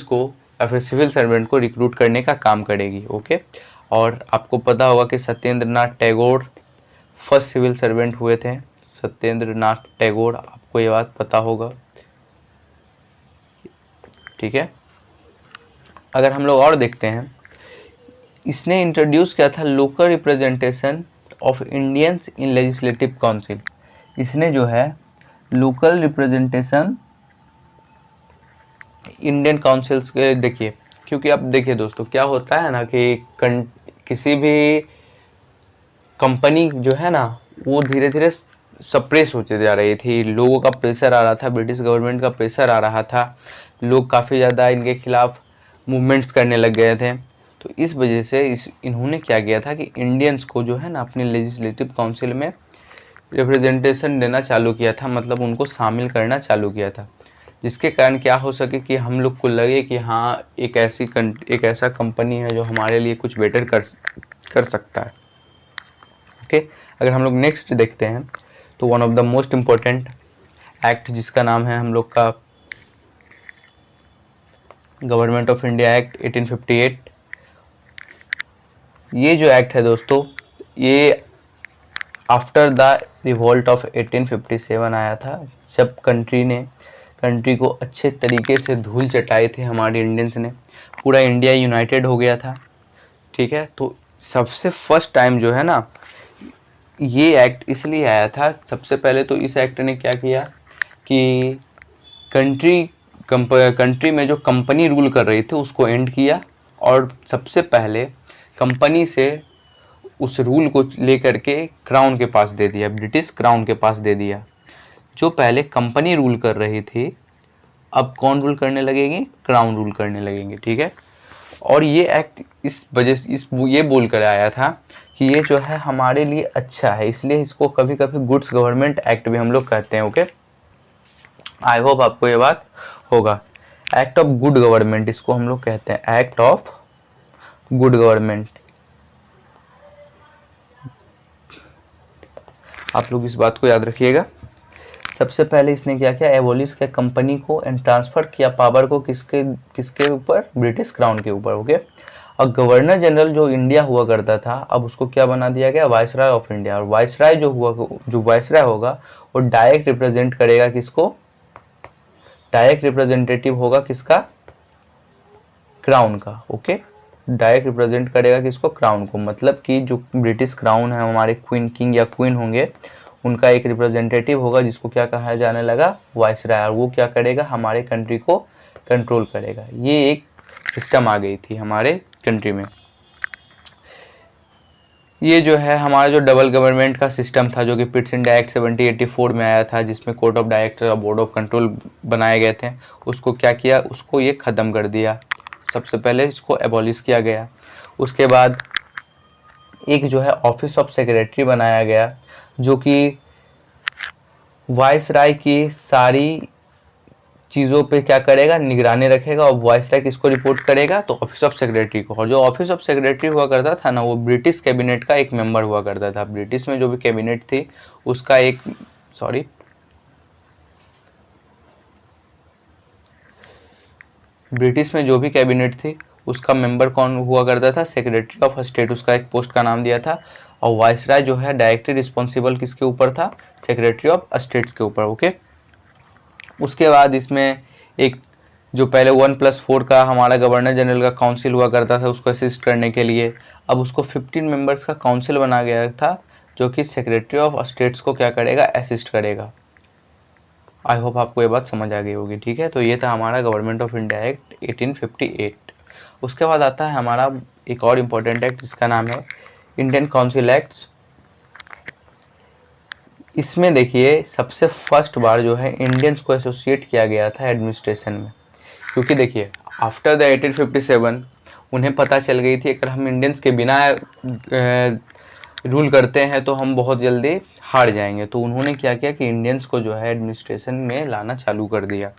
को या फिर सिविल सर्वेंट को रिक्रूट करने का काम करेगी, ओके। और आपको पता होगा कि Satyendra Nath Tagore first civil servant हुए थे, सत्येंद्र नाथ टैगोर, आपको ये बात पता होगा, ठीक है। अगर हम लोग और देखते हैं, इसने इंट्रोड्यूस किया था local representation of Indians in legislative council. इसने जो है लोकल रिप्रेजेंटेशन इंडियन काउंसिल्स के, देखिए क्योंकि अब देखिए दोस्तों क्या होता है ना कि किसी भी कंपनी जो है ना वो धीरे धीरे सप्रेस होते जा रही थी, लोगों का प्रेशर आ रहा था, ब्रिटिश गवर्नमेंट का प्रेशर आ रहा था, लोग काफ़ी ज़्यादा इनके खिलाफ मूवमेंट्स करने लग गए थे। तो इस वजह से इन्होंने क्या किया था कि इंडियंस को जो है ना अपने लेजिस्लेटिव काउंसिल में रिप्रेजेंटेशन देना चालू किया था, मतलब उनको शामिल करना चालू किया था, जिसके कारण क्या हो सके कि हम लोग को लगे कि हाँ एक ऐसा कंपनी है जो हमारे लिए कुछ बेटर कर सकता है, ओके। अगर हम लोग नेक्स्ट देखते हैं तो one of the most important act जिसका नाम है हम लोग का गवर्नमेंट ऑफ इंडिया एक्ट 1858। ये जो एक्ट है दोस्तों, ये आफ्टर द रिवॉल्ट ऑफ 1857 आया था, जब कंट्री को अच्छे तरीके से धूल चटाए थे हमारे इंडियंस ने, पूरा इंडिया यूनाइटेड हो गया था, ठीक है। तो सबसे फर्स्ट टाइम जो है ना ये एक्ट इसलिए आया था, सबसे पहले तो इस एक्ट ने क्या किया कि कंट्री में जो कंपनी रूल कर रही थी उसको एंड किया, और सबसे पहले कंपनी से उस रूल को लेकर के क्राउन के पास दे दिया, ब्रिटिश क्राउन के पास दे दिया। जो पहले कंपनी रूल कर रही थी अब कौन रूल करने लगेगी, क्राउन रूल करने लगेंगे, ठीक है। और ये एक्ट इस वजह से ये बोल कर आया था कि ये जो है हमारे लिए अच्छा है, इसलिए इसको कभी कभी गुड्स गवर्नमेंट एक्ट भी हम लोग कहते हैं, ओके। आई होप आपको ये बात होगा। एक्ट ऑफ गुड गवर्नमेंट इसको हम लोग कहते हैं, एक्ट ऑफ गुड गवर्नमेंट। आप लोग इस बात को याद रखिएगा। सबसे पहले इसने क्या किया, एबोलिश किया कंपनी को एंड ट्रांसफर किया पावर को किसके किसके ऊपर, ब्रिटिश क्राउन के ऊपर। ओके, और गवर्नर जनरल जो इंडिया हुआ करता था, अब उसको क्या बना दिया गया, वाइसराय ऑफ इंडिया। और वाइसराय जो वाइसराय होगा वो डायरेक्ट रिप्रेजेंट करेगा किसको, डायरेक्ट रिप्रेजेंटेटिव होगा किसका, क्राउन का। ओके, डायरेक्ट रिप्रेजेंट करेगा किसको, क्राउन को। मतलब कि जो ब्रिटिश क्राउन है, हमारे क्वीन, किंग या क्वीन होंगे, उनका एक रिप्रेजेंटेटिव होगा जिसको क्या कहा जाने लगा, वाइसराय। और वो क्या करेगा, हमारे कंट्री को कंट्रोल करेगा। ये एक सिस्टम आ गई थी हमारे कंट्री में। ये जो है हमारा जो डबल गवर्नमेंट का सिस्टम था, जो कि पिट्स इंडिया एक्ट 1784 में आया था, जिसमें कोर्ट ऑफ डायरेक्टर और बोर्ड ऑफ कंट्रोल बनाए गए थे, उसको क्या किया, उसको ये ख़त्म कर दिया। सबसे पहले इसको एबॉलिश किया गया। उसके बाद एक जो है ऑफिस ऑफ सेक्रेटरी बनाया गया, जो कि वाइसराय की सारी चीज़ों पे क्या करेगा, निगरानी रखेगा। और वाइसराय किसको रिपोर्ट करेगा, तो ऑफिस ऑफ सेक्रेटरी को। और जो ऑफिस ऑफ सेक्रेटरी हुआ करता था ना, वो ब्रिटिश कैबिनेट का एक मेंबर हुआ करता था। ब्रिटिश में जो भी कैबिनेट थी उसका एक, सॉरी, ब्रिटिश में जो भी कैबिनेट थी उसका मेंबर कौन हुआ करता था, सेक्रेटरी ऑफ स्टेट, उसका एक पोस्ट का नाम दिया था। और वाइसराय जो है डायरेक्टली रिस्पॉन्सिबल किसके ऊपर था, सेक्रेटरी ऑफ स्टेट्स के ऊपर। ओके, उसके बाद इसमें एक जो पहले 1+4 का हमारा गवर्नर जनरल का काउंसिल हुआ करता था, उसको असिस्ट करने के लिए, अब उसको 15 मेंबर्स का काउंसिल बना गया था, जो कि सेक्रेटरी ऑफ स्टेट्स को क्या करेगा, असिस्ट करेगा। आई होप आपको ये बात समझ आ गई होगी। ठीक है, तो ये था हमारा गवर्नमेंट ऑफ इंडिया एक्ट 1858। उसके बाद आता है हमारा एक और इम्पोर्टेंट एक्ट, जिसका नाम है इंडियन काउंसिल एक्ट्स। इसमें देखिए सबसे फर्स्ट बार जो है इंडियंस को एसोसिएट किया गया था एडमिनिस्ट्रेशन में। क्योंकि देखिए आफ्टर द 1857 उन्हें पता चल गई थी अगर हम इंडियंस के बिना रूल करते हैं तो हम बहुत जल्दी हार जाएंगे। तो उन्होंने क्या किया कि इंडियंस को जो है एडमिनिस्ट्रेशन में लाना चालू कर दिया।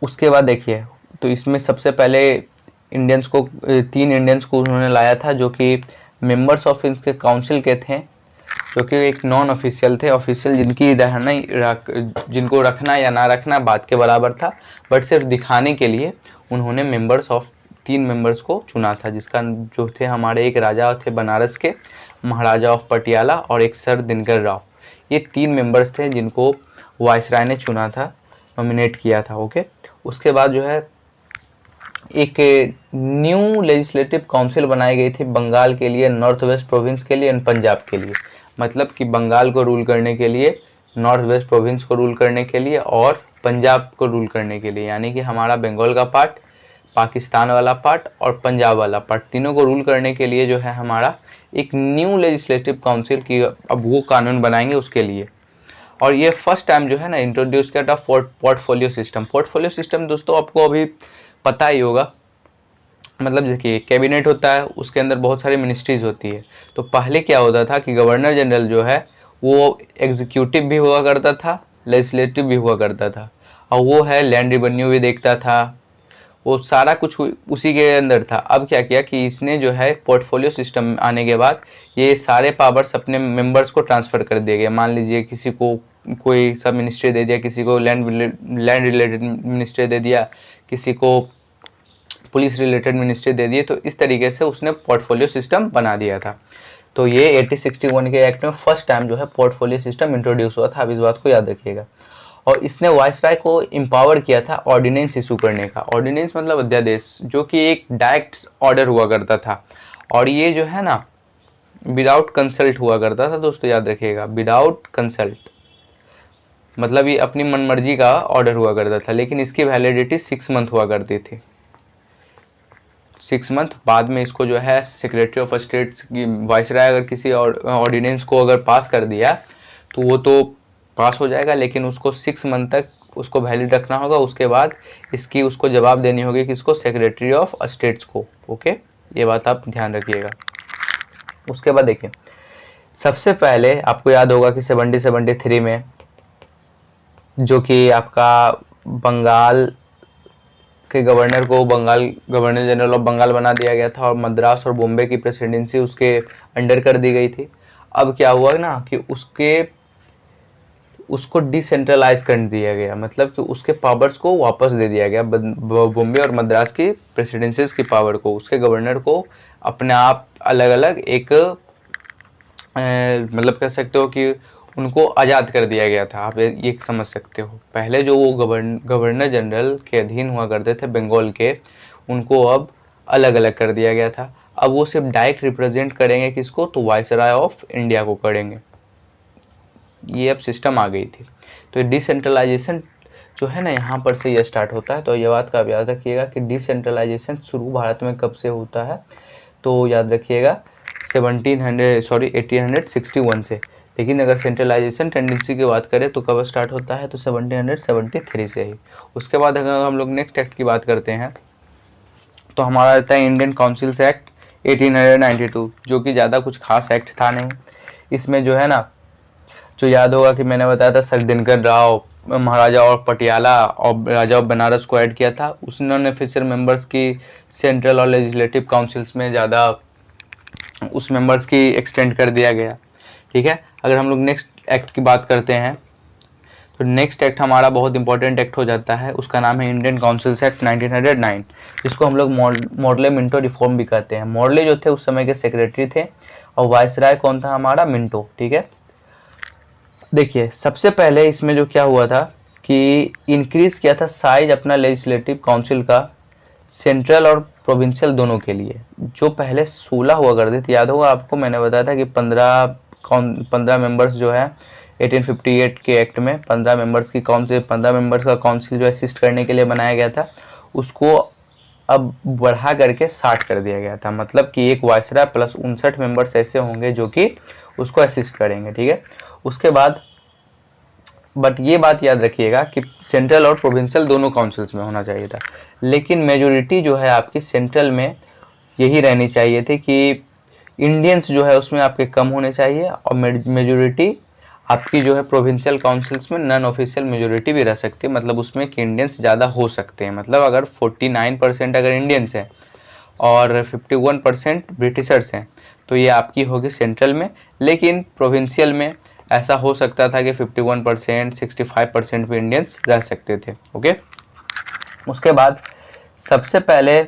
उसके बाद देखिए, तो इसमें सबसे पहले इंडियंस को 3 इंडियंस को उन्होंने लाया था, जो कि मेंबर्स ऑफ इनके काउंसिल के थे, जो कि एक नॉन ऑफिशियल थे। ऑफिशियल जिनको रखना या ना रखना बात के बराबर था, बट सिर्फ दिखाने के लिए उन्होंने मेंबर्स ऑफ 3 मेंबर्स को चुना था, जिसका जो थे हमारे एक राजा थे बनारस के, महाराजा ऑफ पटियाला, और एक सर दिनकर राव। ये 3 मेंबर्स थे जिनको वाइसराय ने चुना था, नॉमिनेट किया था। ओके, उसके बाद जो है एक न्यू लेजिस्लेटिव काउंसिल बनाई गई थी बंगाल के लिए, नॉर्थ वेस्ट प्रोविंस के लिए एंड पंजाब के लिए। मतलब कि बंगाल को रूल करने के लिए, नॉर्थ वेस्ट प्रोविंस को रूल करने के लिए और पंजाब को रूल करने के लिए, यानी कि हमारा बंगाल का पार्ट, पाकिस्तान वाला पार्ट और पंजाब वाला पार्ट, तीनों को रूल करने के लिए जो है हमारा एक न्यू लेजिस्लेटिव काउंसिल की अब वो कानून बनाएंगे उसके लिए। और ये फर्स्ट टाइम जो है ना इंट्रोड्यूस किया था पोर्टफोलियो सिस्टम। पोर्टफोलियो सिस्टम दोस्तों आपको अभी पता ही होगा। मतलब देखिए कैबिनेट होता है, उसके अंदर बहुत सारी मिनिस्ट्रीज होती है। तो पहले क्या होता था कि गवर्नर जनरल जो है वो एग्जीक्यूटिव भी हुआ करता था, लेजिस्लेटिव भी हुआ करता था, और वो है लैंड रेवेन्यू भी देखता था, वो सारा कुछ उसी के अंदर था। अब क्या किया कि इसने जो है पोर्टफोलियो सिस्टम आने के बाद ये सारे पावर्स अपने मेंबर्स को ट्रांसफर कर दिए गए। मान लीजिए किसी को कोई सब मिनिस्ट्री दे दिया, किसी को लैंड रिलेटेड मिनिस्ट्री दे दिया, किसी को पुलिस रिलेटेड मिनिस्ट्री दे दिए। तो इस तरीके से उसने पोर्टफोलियो सिस्टम बना दिया था। तो ये 1861 के एक्ट में फर्स्ट टाइम जो है पोर्टफोलियो सिस्टम इंट्रोड्यूस हुआ था। अब इस बात को याद रखिएगा। और इसने वाइसराय को एम्पावर किया था ऑर्डिनेंस इशू करने का। ऑर्डिनेंस मतलब अध्यादेश, जो कि एक डायरेक्ट ऑर्डर हुआ करता था, और ये जो है ना विदाउट कंसल्ट हुआ करता था। दोस्तों याद रखिएगा, विदाउट कंसल्ट मतलब ये अपनी मनमर्जी का ऑर्डर हुआ करता था, लेकिन इसकी वैलिडिटी 6 मंथ हुआ करती थी। 6 मंथ बाद में इसको जो है सेक्रेटरी ऑफ स्टेट की वाइसराय अगर किसी ऑर्डिनेंस को अगर पास कर दिया तो वो तो पास हो जाएगा, लेकिन उसको 6 मंथ तक उसको वैलिड रखना होगा। उसके बाद इसकी उसको जवाब देनी होगी किसको, सेक्रेटरी ऑफ स्टेट्स को। ओके, ये बात आप ध्यान रखिएगा। उसके बाद देखिए सबसे पहले आपको याद होगा कि 1773 में जो कि आपका बंगाल के गवर्नर को गवर्नर जनरल ऑफ बंगाल बना दिया गया था, और मद्रास और बॉम्बे की प्रेसिडेंसी उसके अंडर कर दी गई थी। अब क्या हुआ ना कि उसको डिसेंट्रलाइज कर दिया गया, मतलब कि उसके पावर्स को वापस दे दिया गया, बॉम्बे और मद्रास की प्रेसिडेंसीज की पावर को, उसके गवर्नर को अपने आप अलग अलग एक मतलब कह सकते हो कि उनको आज़ाद कर दिया गया था। आप ये समझ सकते हो, पहले जो वो गवर्नर जनरल के अधीन हुआ करते थे बंगाल के, उनको अब अलग अलग कर दिया गया था। अब वो सिर्फ डायरेक्ट रिप्रेजेंट करेंगे किसको, तो वायसराय ऑफ इंडिया को करेंगे। ये अब सिस्टम आ गई थी। तो डिसेंट्रलाइजेशन जो है ना, यहाँ पर से ये स्टार्ट होता है। तो ये बात का आप याद रखिएगा कि डिसेंट्रलाइजेशन शुरू भारत में कब से होता है, तो याद रखिएगा 1861 से। लेकिन अगर सेंट्रलाइजेशन टेंडेंसी की बात करें तो कब स्टार्ट होता है, तो 1773 से ही। उसके बाद अगर हम लोग नेक्स्ट एक्ट की बात करते हैं तो हमारा आता है इंडियन काउंसिल्स एक्ट 1892, जो कि ज़्यादा कुछ खास एक्ट था नहीं। इसमें जो है ना, जो याद होगा कि मैंने बताया था सर राव, महाराजा और पटियाला और राजा ऑफ बनारस को ऐड किया था। उन्होंने फिर मेंबर्स की सेंट्रल और लेजिस्लेटिव काउंसिल्स में ज़्यादा उस मेंबर्स की एक्सटेंड कर दिया गया। ठीक है, अगर हम लोग नेक्स्ट एक्ट की बात करते हैं तो नेक्स्ट एक्ट हमारा बहुत इंपॉर्टेंट एक्ट हो जाता है, उसका नाम है इंडियन काउंसिल्स एक्ट 1909, जिसको हम लोग मॉडले मिंटो रिफॉर्म भी कहते हैं। मॉडले जो थे उस समय के सेक्रेटरी थे और वायसराय कौन था, हमारा मिंटो। ठीक है, देखिए सबसे पहले इसमें जो क्या हुआ था कि इंक्रीज किया था साइज अपना लेजिस्लेटिव काउंसिल का, सेंट्रल और प्रोविंशियल दोनों के लिए। जो पहले 16 हुआ करते थे, याद होगा आपको, मैंने बताया था कि 15 मेंबर्स जो है 1858 के एक्ट में 15 मेंबर्स की काउंसिल, 15 मेंबर्स का काउंसिल जो असिस्ट करने के लिए बनाया गया था, उसको अब बढ़ा करके 60 कर दिया गया था। मतलब कि एक वायसराय प्लस 59 मेंबर्स ऐसे होंगे जो कि उसको असिस्ट करेंगे। ठीक है, उसके बाद बट ये बात याद रखिएगा कि सेंट्रल और प्रोविंशियल दोनों काउंसिल्स में होना चाहिए था, लेकिन मेजोरिटी जो है आपकी सेंट्रल में यही रहनी चाहिए थी कि इंडियंस जो है उसमें आपके कम होने चाहिए, और मेजोरिटी आपकी जो है प्रोविंशियल काउंसिल्स में नॉन ऑफिशियल मेजोरिटी भी रह सकती है, मतलब उसमें कि इंडियंस ज़्यादा हो सकते हैं। मतलब अगर 49% अगर इंडियंस हैं और 51% ब्रिटिशर्स हैं तो ये आपकी होगी सेंट्रल में, लेकिन प्रोविंशियल में ऐसा हो सकता था कि 51% 65% भी इंडियंस रह सकते थे। ओके, उसके बाद सबसे पहले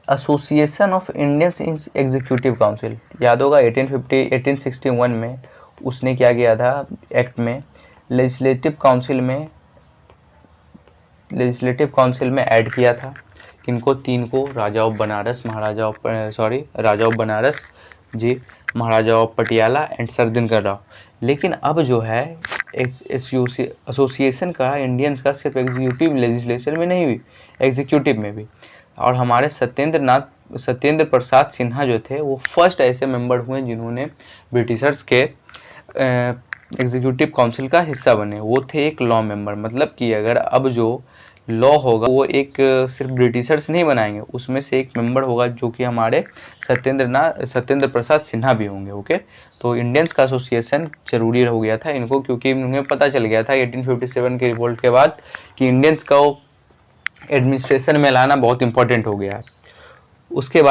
association of Indians in executive council, याद होगा 1861 में उसने क्या किया था एक्ट में, लेजिस्लेटिव काउंसिल में ऐड किया था किनको, 3 को, राजा of Banaras, Raja of Banaras ji, Maharaja of Patiala and सरदिनकर Rao. लेकिन अब जो है एसोसिएशन का इंडियंस का सिर्फ एग्जीक्यूटिव लेजिस्लेचर में नहीं हुई, एग्जीक्यूटिव में भी। और हमारे सत्येंद्र प्रसाद सिन्हा जो थे वो फर्स्ट ऐसे मेंबर हुए जिन्होंने ब्रिटिशर्स के एग्जीक्यूटिव काउंसिल का हिस्सा बने। वो थे एक लॉ मेंबर, मतलब कि अगर अब जो लॉ होगा वो एक सिर्फ ब्रिटिशर्स नहीं बनाएंगे, उसमें से एक मेंबर होगा जो कि हमारे सत्येंद्र प्रसाद सिन्हा भी होंगे। ओके, तो इंडियंस का एसोसिएशन जरूरी हो गया था इनको, क्योंकि उन्हें पता चल गया था 1857 के रिवोल्ट के बाद कि इंडियंस का एडमिनिस्ट्रेशन में लाना बहुत इंपॉर्टेंट हो गया। उसके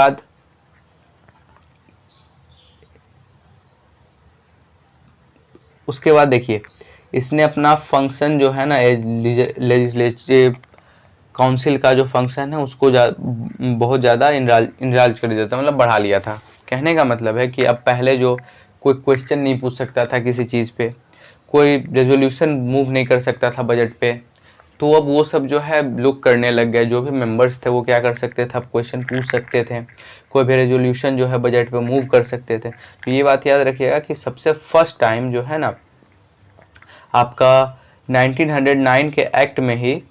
बाद देखिए इसने अपना फंक्शन जो है ना लेजिस्लेटिव काउंसिल का जो फंक्शन है उसको बहुत ज़्यादा इंराज कर दिया था, मतलब बढ़ा लिया था। कहने का मतलब है कि अब पहले जो कोई क्वेश्चन नहीं पूछ सकता था किसी चीज़ पे, कोई रेजोल्यूशन मूव नहीं कर सकता था बजट पे, तो अब वो सब जो है लोग करने लग गए। जो भी मेंबर्स थे वो क्या कर सकते थे, अब क्वेश्चन पूछ सकते थे, कोई भी रेजोल्यूशन जो है बजट पे मूव कर सकते थे। तो ये बात याद रखिएगा कि सबसे फर्स्ट टाइम जो है ना आपका 1909 के एक्ट में ही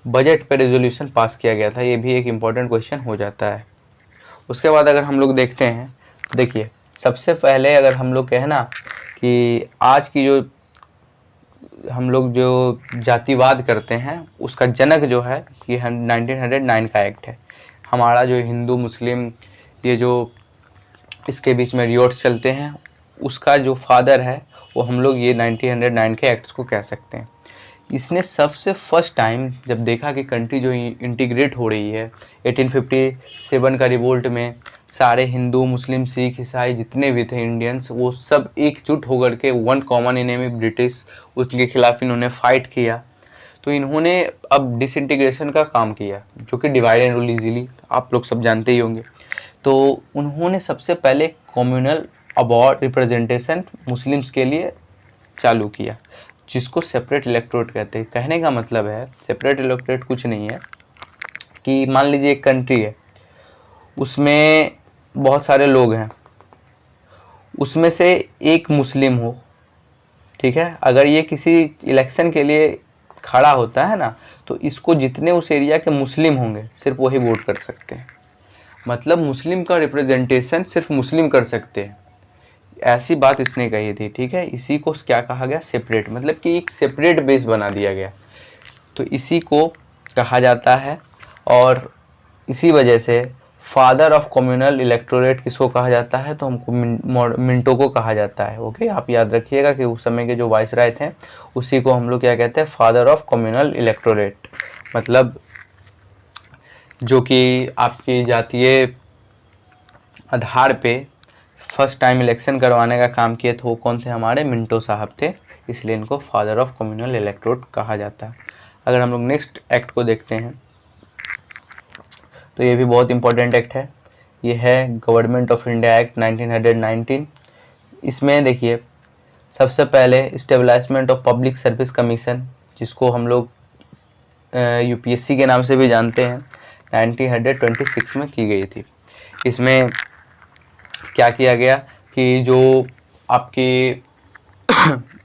बजट पे रेजोल्यूशन पास किया गया था। ये भी एक इम्पॉर्टेंट क्वेश्चन हो जाता है। उसके बाद अगर हम लोग देखते हैं, देखिए सबसे पहले अगर हम लोग कहें ना कि आज की जो हम लोग जो जातिवाद करते हैं उसका जनक जो है ये 1909 का एक्ट है। हमारा जो हिंदू मुस्लिम ये जो इसके बीच में रियोट्स चलते हैं उसका जो फादर है वो हम लोग ये 1909 के एक्ट्स को कह सकते हैं। इसने सबसे फर्स्ट टाइम जब देखा कि कंट्री जो इंटीग्रेट हो रही है 1857 का रिवोल्ट में सारे हिंदू, मुस्लिम, सिख, ईसाई जितने भी थे इंडियंस, वो सब एकजुट होकर के वन कॉमन एनिमी ब्रिटिश, उसके खिलाफ इन्होंने फाइट किया। तो इन्होंने अब डिसइंटीग्रेशन का काम किया, जो कि डिवाइड एंड रूल इजीली आप लोग सब जानते ही होंगे। तो उन्होंने सबसे पहले कम्युनल अबाउट रिप्रेजेंटेशन मुस्लिम्स के लिए चालू किया, जिसको सेपरेट इलेक्टोरेट कहते हैं। कहने का मतलब है सेपरेट इलेक्टोरेट कुछ नहीं है कि मान लीजिए एक कंट्री है, उसमें बहुत सारे लोग हैं, उसमें से एक मुस्लिम हो, ठीक है। अगर ये किसी इलेक्शन के लिए खड़ा होता है ना, तो इसको जितने उस एरिया के मुस्लिम होंगे सिर्फ वही वोट कर सकते हैं। मतलब मुस्लिम का रिप्रेजेंटेशन सिर्फ मुस्लिम कर सकते हैं, ऐसी बात इसने कही थी, ठीक है। इसी को क्या कहा गया, सेपरेट, मतलब कि एक सेपरेट बेस बना दिया गया, तो इसी को कहा जाता है। और इसी वजह से फादर ऑफ कम्युनल इलेक्टोरेट किसको कहा जाता है, तो हमको मिंटो को कहा जाता है। ओके, आप याद रखिएगा कि उस समय के जो वाइसराय थे उसी को हम लोग क्या कहते हैं, फादर ऑफ कम्युनल इलेक्टोरेट। मतलब जो कि आपकी जातीय आधार पे फर्स्ट टाइम इलेक्शन करवाने का काम किए थे, वो कौन थे, हमारे मिंटो साहब थे, इसलिए इनको फादर ऑफ कम्युनल इलेक्टोरेट कहा जाता है। अगर हम लोग नेक्स्ट एक्ट को देखते हैं तो ये भी बहुत इंपॉर्टेंट एक्ट है, ये है गवर्नमेंट ऑफ इंडिया एक्ट 1919। इसमें देखिए सबसे पहले establishment of public service commission, जिसको हम लोग यूपीएससी के नाम से भी जानते हैं, 1926 में की गई थी। इसमें क्या किया गया कि जो आपके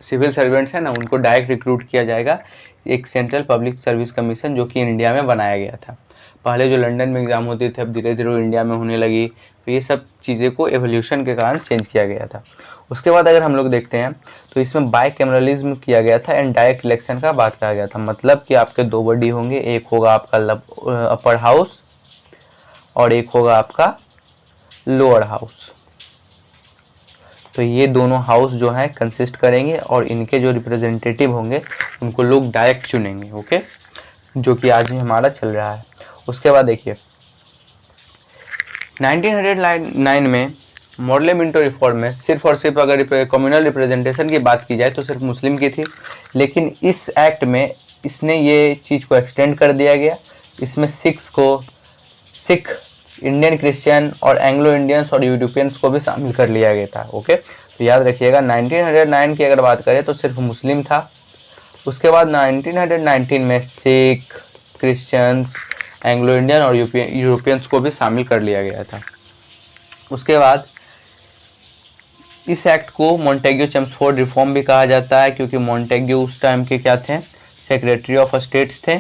सिविल सर्वेंट्स हैं ना, उनको डायरेक्ट रिक्रूट किया जाएगा, एक सेंट्रल पब्लिक सर्विस कमीशन जो कि इंडिया में बनाया गया था। पहले जो लंदन में एग्जाम होती थी, अब धीरे धीरे इंडिया में होने लगी, तो ये सब चीज़ें को एवोल्यूशन के कारण चेंज किया गया था। उसके बाद अगर हम लोग देखते हैं तो इसमें बाइकैमरलिज्म किया गया था एंड डायरेक्ट इलेक्शन का बात कहा गया था। मतलब कि आपके दो बॉडी होंगे, एक होगा आपका अपर हाउस और एक होगा आपका लोअर हाउस। तो ये दोनों हाउस जो है कंसिस्ट करेंगे और इनके जो रिप्रेजेंटेटिव होंगे उनको लोग डायरेक्ट चुनेंगे। ओके, जो कि आज भी हमारा चल रहा है। उसके बाद देखिए 1909 में मॉडले मिंटो रिफॉर्म में सिर्फ और सिर्फ अगर कम्युनल रिप्रेजेंटेशन की बात की जाए तो सिर्फ मुस्लिम की थी, लेकिन इस एक्ट में इसने ये चीज़ को एक्सटेंड कर दिया गया। इसमें सिख, इंडियन क्रिश्चियन और एंग्लो इंडियंस और यूरोपियंस को भी शामिल कर लिया गया था। ओके, तो याद रखिएगा 1909 की अगर बात करें तो सिर्फ मुस्लिम था। उसके बाद 1919 में सिख, क्रिश्चियंस, एंग्लो इंडियन और यूरोपियंस को भी शामिल कर लिया गया था। उसके बाद इस एक्ट को मॉन्टेग्यू चेम्सफोर्ड रिफॉर्म भी कहा जाता है, क्योंकि मॉन्टेग्यू उस टाइम के क्या थे, सेक्रेटरी ऑफ स्टेट्स थे,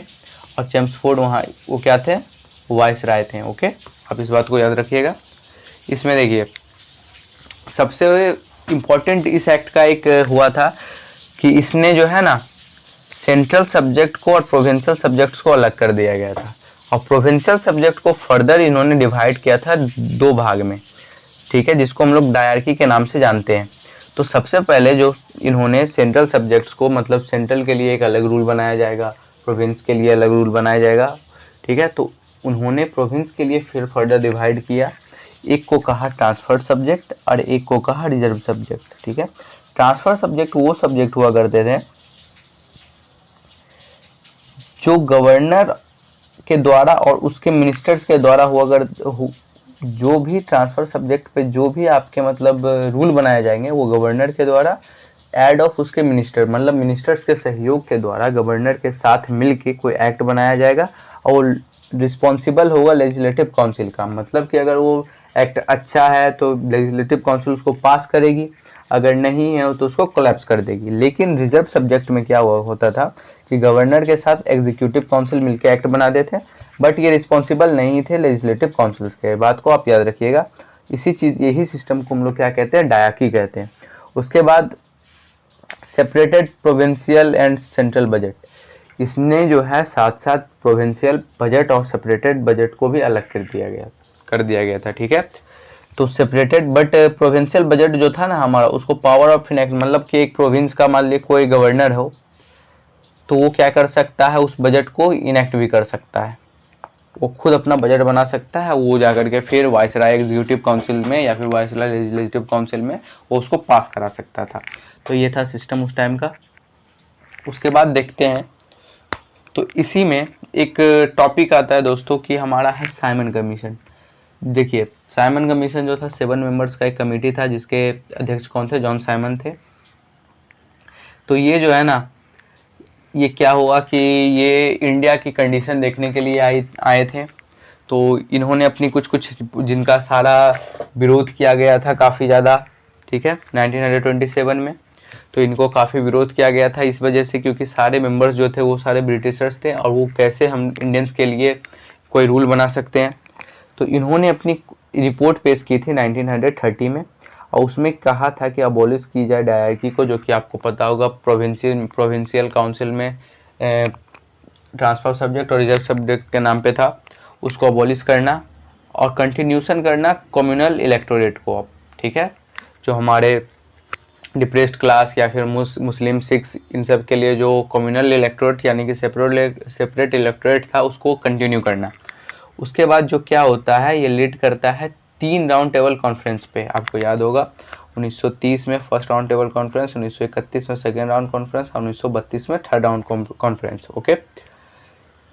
और चेम्सफोर्ड वहाँ वो क्या थे, वाइसराय थे। ओके, आप इस बात को याद रखिएगा। इसमें देखिए सबसे इम्पोर्टेंट इस एक्ट का एक हुआ था कि इसने जो है ना सेंट्रल सब्जेक्ट को और प्रोविंशियल सब्जेक्ट्स को अलग कर दिया गया था, और प्रोविंशियल सब्जेक्ट को फर्दर इन्होंने डिवाइड किया था दो भाग में, ठीक है, जिसको हम लोग डायरकी के नाम से जानते हैं। तो सबसे पहले जो इन्होंने सेंट्रल सब्जेक्ट्स को, मतलब सेंट्रल के लिए एक अलग रूल बनाया जाएगा, प्रोविंस के लिए अलग रूल बनाया जाएगा, ठीक है। तो उन्होंने प्रोविंस के लिए फिर फर्दर डिवाइड किया, एक को कहा ट्रांसफर्ड सब्जेक्ट और एक को कहा रिजर्व सब्जेक्ट, ठीक है। ट्रांसफर सब्जेक्ट वो सब्जेक्ट हुआ करते थे जो गवर्नर के द्वारा और उसके मिनिस्टर्स के द्वारा हुआ कर, जो भी ट्रांसफर सब्जेक्ट पे जो भी आपके मतलब रूल बनाए जाएंगे वो गवर्नर के द्वारा एड ऑफ उसके मिनिस्टर, मतलब मिनिस्टर्स के सहयोग के द्वारा गवर्नर के साथ मिलके कोई एक्ट बनाया जाएगा, और रिस्पॉन्सिबल होगा लेजिस्लेटिव काउंसिल का। मतलब कि अगर वो एक्ट अच्छा है तो लेजिस्लेटिव काउंसिल उसको पास करेगी, अगर नहीं है तो उसको कोलैप्स कर देगी। लेकिन रिजर्व सब्जेक्ट में क्या होता था कि गवर्नर के साथ एग्जीक्यूटिव काउंसिल मिलकर एक्ट बनाते थे, बट ये रिस्पॉन्सिबल नहीं थे लेजिस्लेटिव काउंसिल के। बात को आप याद रखिएगा। यही सिस्टम को हम लोग क्या कहते हैं, डायरकी कहते हैं। उसके बाद separated provincial and central budget, इसने जो है साथ साथ प्रोविंशियल बजट और सेपरेटेड बजट को भी अलग कर दिया गया था, ठीक है। तो सेपरेटेड बट प्रोविंशियल बजट जो था ना हमारा, उसको पावर ऑफ इनैक्ट, मतलब कि एक प्रोविंस का मान लीजिए कोई गवर्नर हो तो वो क्या कर सकता है, उस बजट को इनैक्ट भी कर सकता है, वो खुद अपना बजट बना सकता है, वो जाकर के फिर वायसराय एग्जीक्यूटिव काउंसिल में या फिर वायसराय लेजिस्लेटिव काउंसिल में वो उसको पास करा सकता था। तो ये था सिस्टम उस टाइम का। उसके बाद देखते हैं, तो इसी में एक टॉपिक आता है दोस्तों कि हमारा है साइमन कमीशन। देखिए साइमन कमीशन जो था 7 मेंबर्स का एक कमेटी था, जिसके अध्यक्ष कौन थे, जॉन साइमन थे। तो ये जो है ना, ये क्या हुआ कि ये इंडिया की कंडीशन देखने के लिए आए थे। तो इन्होंने अपनी कुछ जिनका सारा विरोध किया गया था काफ़ी ज़्यादा, ठीक है, 1927 में। तो इनको काफ़ी विरोध किया गया था इस वजह से, क्योंकि सारे मेंबर्स जो थे वो सारे ब्रिटिशर्स थे, और वो कैसे हम इंडियंस के लिए कोई रूल बना सकते हैं। तो इन्होंने अपनी रिपोर्ट पेश की थी 1930 में, और उसमें कहा था कि अबॉलिश की जाए डायरकी को, जो कि आपको पता होगा प्रोविंशियल काउंसिल में ट्रांसफर सब्जेक्ट और रिजर्व सब्जेक्ट के नाम पे था, उसको अबॉलिश करना और कंटिन्यूशन करना कम्युनल इलेक्टोरेट को, ठीक है, जो हमारे डिप्रेस्ड क्लास या फिर मुस्लिम सिख्स इन सब के लिए जो कम्युनल इलेक्टोरेट यानी कि सेपरेट इलेक्टोरेट था उसको कंटिन्यू करना। उसके बाद जो क्या होता है, ये लीड करता है 3 राउंड टेबल कॉन्फ्रेंस पे। आपको याद होगा 1930 में फर्स्ट राउंड टेबल कॉन्फ्रेंस, 1931 में सेकेंड राउंड कॉन्फ्रेंस और 1932 में थर्ड राउंड कॉन्फ्रेंस। ओके,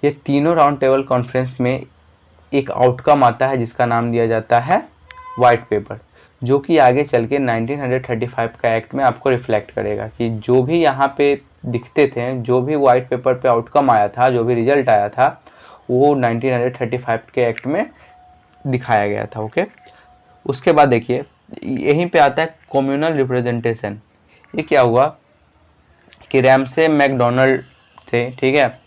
ये तीनों राउंड टेबल कॉन्फ्रेंस में एक आउटकम आता है जिसका नाम दिया जाता है वाइट पेपर, जो कि आगे चल के 1935 का एक्ट में आपको रिफ्लेक्ट करेगा कि जो भी यहाँ पे दिखते थे, जो भी वाइट पेपर पे आउटकम आया था, जो भी रिजल्ट आया था, वो 1935 के एक्ट में दिखाया गया था। ओके, उसके बाद देखिए यहीं पे आता है कम्युनल रिप्रेजेंटेशन। ये क्या हुआ कि रैमसे मैकडोनाल्ड थे, ठीक है,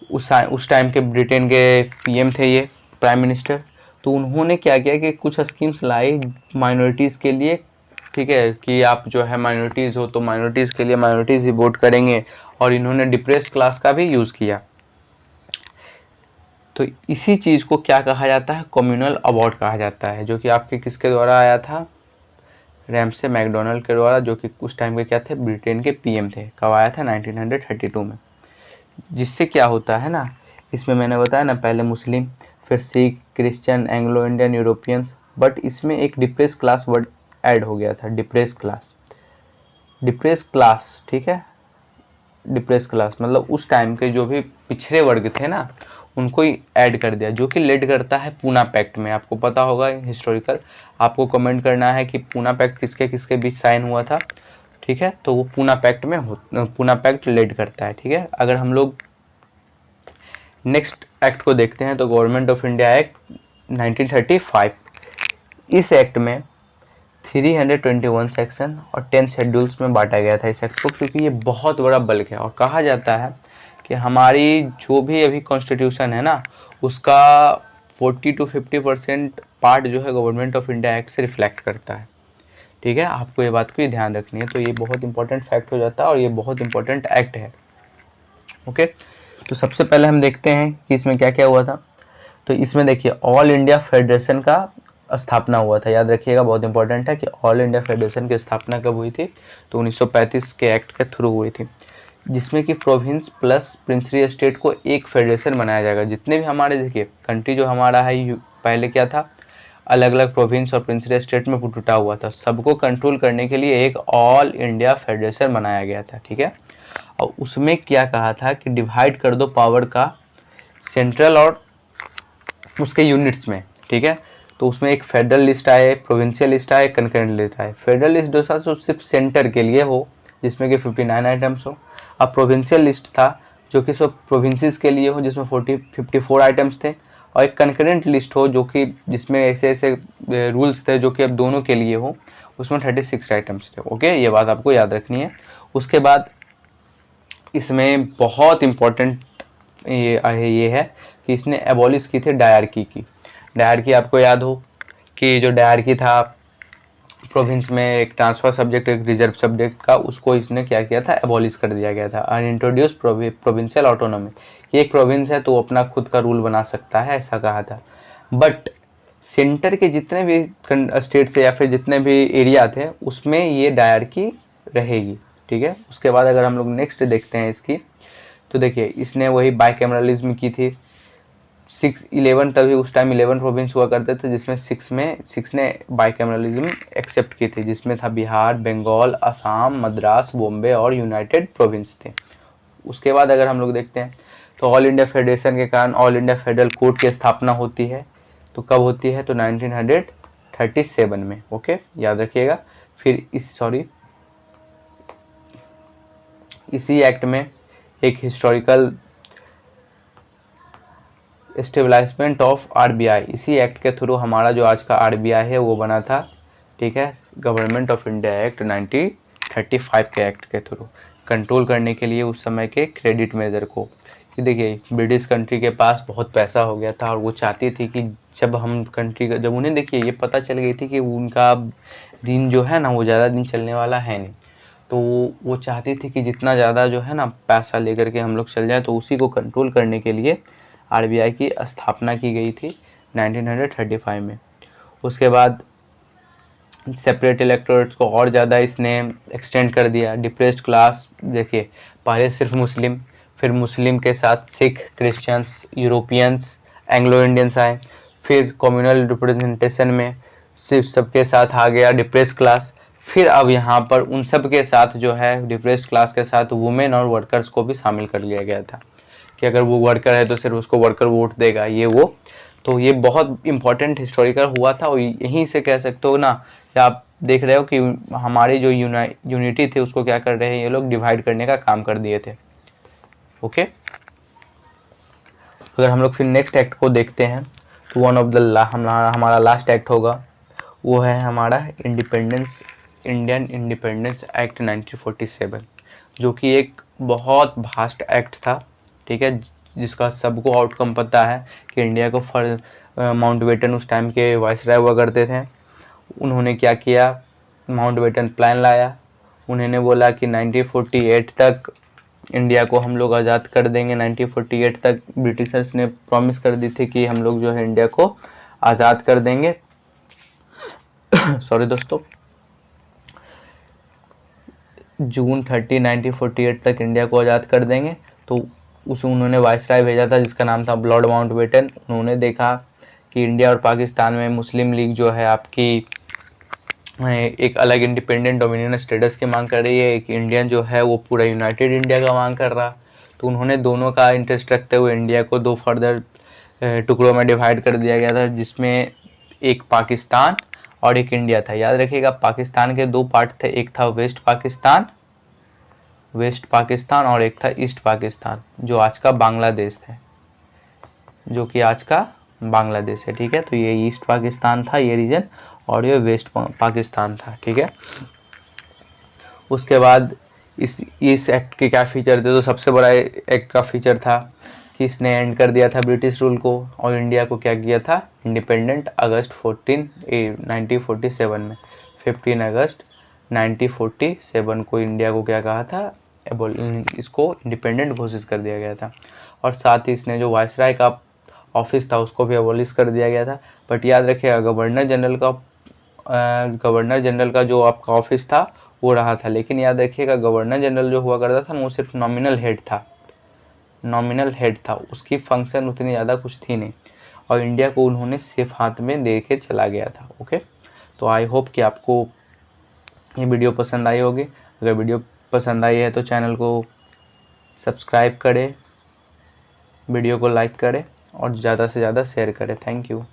उस टाइम के ब्रिटेन के पीएम थे, ये प्राइम मिनिस्टर। तो उन्होंने क्या किया कि कुछ स्कीम्स लाई माइनॉरिटीज़ के लिए, ठीक है, कि आप जो है माइनॉरिटीज़ हो तो माइनॉरिटीज़ के लिए माइनॉरिटीज़ ही वोट करेंगे, और इन्होंने डिप्रेस्ड क्लास का भी यूज़ किया। तो इसी चीज़ को क्या कहा जाता है, कम्युनल अवार्ड कहा जाता है, जो कि आपके किसके द्वारा आया था, रैमसे मैकडोनाल्ड के द्वारा, जो कि उस टाइम के क्या थे, ब्रिटेन के पीएम थे। कब आया था, 1932 में। जिससे क्या होता है ना, इसमें मैंने बताया ना पहले मुस्लिम, फिर Sikh, Christian, Anglo Indian, Europeans, but इसमें एक डिप्रेस क्लास वर्ड ऐड हो गया था, डिप्रेस क्लास, ठीक है, डिप्रेस क्लास मतलब उस टाइम के जो भी पिछड़े वर्ग थे ना, उनको ही ऐड कर दिया, जो कि लीड करता है पूना पैक्ट में। आपको पता होगा हिस्टोरिकल, आपको कमेंट करना है कि पूना पैक्ट किसके किसके बीच साइन हुआ था, ठीक है, तो वो पूना पैक्ट लीड करता है, ठीक है। अगर हम लोग नेक्स्ट एक्ट को देखते हैं तो गवर्नमेंट ऑफ इंडिया एक्ट 1935, इस एक्ट में 321 सेक्शन और 10 शेड्यूल्स में बांटा गया था इस एक्ट को, क्योंकि ये बहुत बड़ा बल्क है, और कहा जाता है कि हमारी जो भी अभी कॉन्स्टिट्यूशन है ना, उसका 40 to 50% पार्ट जो है गवर्नमेंट ऑफ इंडिया एक्ट से रिफ्लेक्ट करता है, ठीक है। आपको ये बात को ध्यान रखनी है, तो ये बहुत इंपॉर्टेंट फैक्ट हो जाता है और ये बहुत इंपॉर्टेंट एक्ट है। ओके, तो सबसे पहले हम देखते हैं कि इसमें क्या क्या हुआ था। तो इसमें देखिए ऑल इंडिया फेडरेशन का स्थापना हुआ था, याद रखिएगा, बहुत इंपॉर्टेंट है कि ऑल इंडिया फेडरेशन की स्थापना कब हुई थी, तो 1935 के एक्ट के थ्रू हुई थी, जिसमें कि प्रोविंस प्लस प्रिंसली स्टेट को एक फेडरेशन बनाया जाएगा। जितने भी हमारे देखिए कंट्री जो हमारा है, पहले क्या था, अलग अलग प्रोविंस और प्रिंसली स्टेट में टूटा हुआ था, सबको कंट्रोल करने के लिए एक ऑल इंडिया फेडरेशन बनाया गया था, ठीक है। और उसमें क्या कहा था कि डिवाइड कर दो पावर का सेंट्रल और उसके यूनिट्स में, ठीक है। तो उसमें एक फेडरल लिस्ट आए, प्रोविंशियल लिस्ट आए, कंकरेंट लिस्ट आए। फेडरल लिस्ट जो था सिर्फ सेंटर के लिए हो, जिसमें कि 59 आइटम्स हो। अब प्रोविंशियल लिस्ट था जो कि सब प्रोविंसेस के लिए हो, जिसमें 54 आइटम्स थे। और एक कंकरेंट लिस्ट हो जो कि जिसमें ऐसे ऐसे रूल्स थे जो कि अब दोनों के लिए हो, उसमें 36 आइटम्स थे। ओके, ये बात आपको याद रखनी है। उसके बाद इसमें बहुत इम्पोर्टेंट ये है कि इसने एबॉलिश की थी डायरकी की। डायरकी आपको याद हो कि जो डायरकी था प्रोविंस में एक ट्रांसफर सब्जेक्ट एक रिजर्व सब्जेक्ट का, उसको इसने क्या किया था, एबॉलिश कर दिया गया था। और इंट्रोड्यूस प्रोविंशियल ऑटोनॉमी, ये एक प्रोविंस है तो अपना खुद का रूल बना सकता है, ऐसा कहा था। बट सेंटर के जितने भी स्टेट से या फिर जितने भी एरिया थे उसमें ये डायरकी रहेगी, ठीक है। उसके बाद अगर हम लोग नेक्स्ट देखते हैं इसकी, तो देखिए इसने वही बाइकैमरलिज्म की थी, 11 तभी उस टाइम 11 प्रोविंस हुआ करते थे, जिसमें 6 ने बाइकैमरलिज्म एक्सेप्ट की थी, जिसमें था बिहार, बंगाल, असम, मद्रास, बॉम्बे और यूनाइटेड प्रोविंस थे। उसके बाद अगर हम लोग देखते हैं तो ऑल इंडिया फेडरेशन के कारण ऑल इंडिया फेडरल कोर्ट की स्थापना होती है। तो कब होती है? तो 1937 में। ओके, याद रखिएगा। फिर इसी एक्ट में एक हिस्टोरिकल स्टेबलाइजमेंट ऑफ आरबीआई, इसी एक्ट के थ्रू हमारा जो आज का आरबीआई है वो बना था। ठीक है, गवर्नमेंट ऑफ इंडिया एक्ट 1935 के एक्ट के थ्रू, कंट्रोल करने के लिए उस समय के क्रेडिट मेजर को। कि देखिए, ब्रिटिश कंट्री के पास बहुत पैसा हो गया था और वो चाहती थी कि जब उन्हें देखिए ये पता चल गई थी कि उनका दिन जो है ना वो ज़्यादा दिन चलने वाला है नहीं, तो वो चाहती थी कि जितना ज़्यादा जो है ना पैसा लेकर के हम लोग चल जाए, तो उसी को कंट्रोल करने के लिए आरबीआई की स्थापना की गई थी 1935 में। उसके बाद सेपरेट इलेक्टोरेट को और ज़्यादा इसने एक्सटेंड कर दिया। डिप्रेस्ड क्लास, देखिए पहले सिर्फ मुस्लिम, फिर मुस्लिम के साथ Sikh, Christians, Europeans, Anglo Indians आए, फिर कम्युनल रिप्रेजेंटेशन में सिर्फ सबके साथ आ गया डिप्रेस्ड क्लास। फिर अब यहाँ पर उन सब के साथ जो है डिप्रेस्ड क्लास के साथ वुमेन और वर्कर्स को भी शामिल कर लिया गया था कि अगर वो वर्कर है तो सिर्फ उसको वर्कर वोट देगा, ये वो। तो ये बहुत इंपॉर्टेंट हिस्टोरिकल हुआ था और यहीं से कह सकते हो ना कि आप देख रहे हो कि हमारी जो यूनिटी थी उसको क्या कर रहे हैं ये लोग, डिवाइड करने का काम कर दिए थे। ओके, अगर हम लोग फिर नेक्स्ट एक्ट को देखते हैं तो वन ऑफ द हमारा लास्ट एक्ट होगा, वो है हमारा इंडियन इंडिपेंडेंस एक्ट 1947, जो कि एक बहुत भास्ट एक्ट था। ठीक है, जिसका सबको आउटकम पता है कि इंडिया को माउंटबेटन उस टाइम के वाइसराय हुआ करते थे। उन्होंने क्या किया, माउंटबेटन प्लान लाया। उन्होंने बोला कि 1948 तक इंडिया को हम लोग आज़ाद कर देंगे। 1948 तक ब्रिटिशर्स ने प्रॉमिस कर दी थी कि हम लोग जो है इंडिया को आज़ाद कर देंगे। सॉरी दोस्तों, जून 30 1948 तक इंडिया को आज़ाद कर देंगे। तो उन्होंने वाइसराय भेजा था जिसका नाम था लॉर्ड माउंटबेटन। उन्होंने देखा कि इंडिया और पाकिस्तान में मुस्लिम लीग जो है आपकी एक अलग इंडिपेंडेंट डोमिनियन स्टेटस की मांग कर रही है, एक इंडियन जो है वो पूरा यूनाइटेड इंडिया का मांग कर रहा। तो उन्होंने दोनों का इंटरेस्ट रखते हुए इंडिया को 2 फर्दर टुकड़ों में डिवाइड कर दिया गया था, जिसमें एक पाकिस्तान और एक इंडिया था। याद रखिएगा, पाकिस्तान के 2 पार्ट थे, एक था वेस्ट पाकिस्तान और एक था ईस्ट पाकिस्तान, जो आज का बांग्लादेश है, जो कि आज का बांग्लादेश है। ठीक है, तो ये ईस्ट पाकिस्तान था ये रीजन, और ये वेस्ट पाकिस्तान था। ठीक है, उसके बाद इस एक्ट के क्या फीचर थे? तो सबसे बड़ा एक्ट का फीचर था कि इसने एंड कर दिया था ब्रिटिश रूल को और इंडिया को क्या किया था, इंडिपेंडेंट अगस्त 1947 में 15 अगस्त 1947 को इंडिया को क्या कहा था, इसको इंडिपेंडेंट घोषित कर दिया गया था। और साथ ही इसने जो वाइसराय का ऑफिस था उसको भी अबॉलिश कर दिया गया था। बट याद रखिएगा, गवर्नर जनरल का जो आपका ऑफिस था वो रहा था, लेकिन याद रखिएगा गवर्नर जनरल जो हुआ करता था वो सिर्फ नॉमिनल हेड था, उसकी फंक्शन उतनी ज़्यादा कुछ थी नहीं, और इंडिया को उन्होंने सिर्फ हाथ में दे के चला गया था। ओके, तो आई होप कि आपको ये वीडियो पसंद आई होगी। अगर वीडियो पसंद आई है तो चैनल को सब्सक्राइब करें, वीडियो को लाइक करें और ज़्यादा से ज़्यादा शेयर करें। Thank you.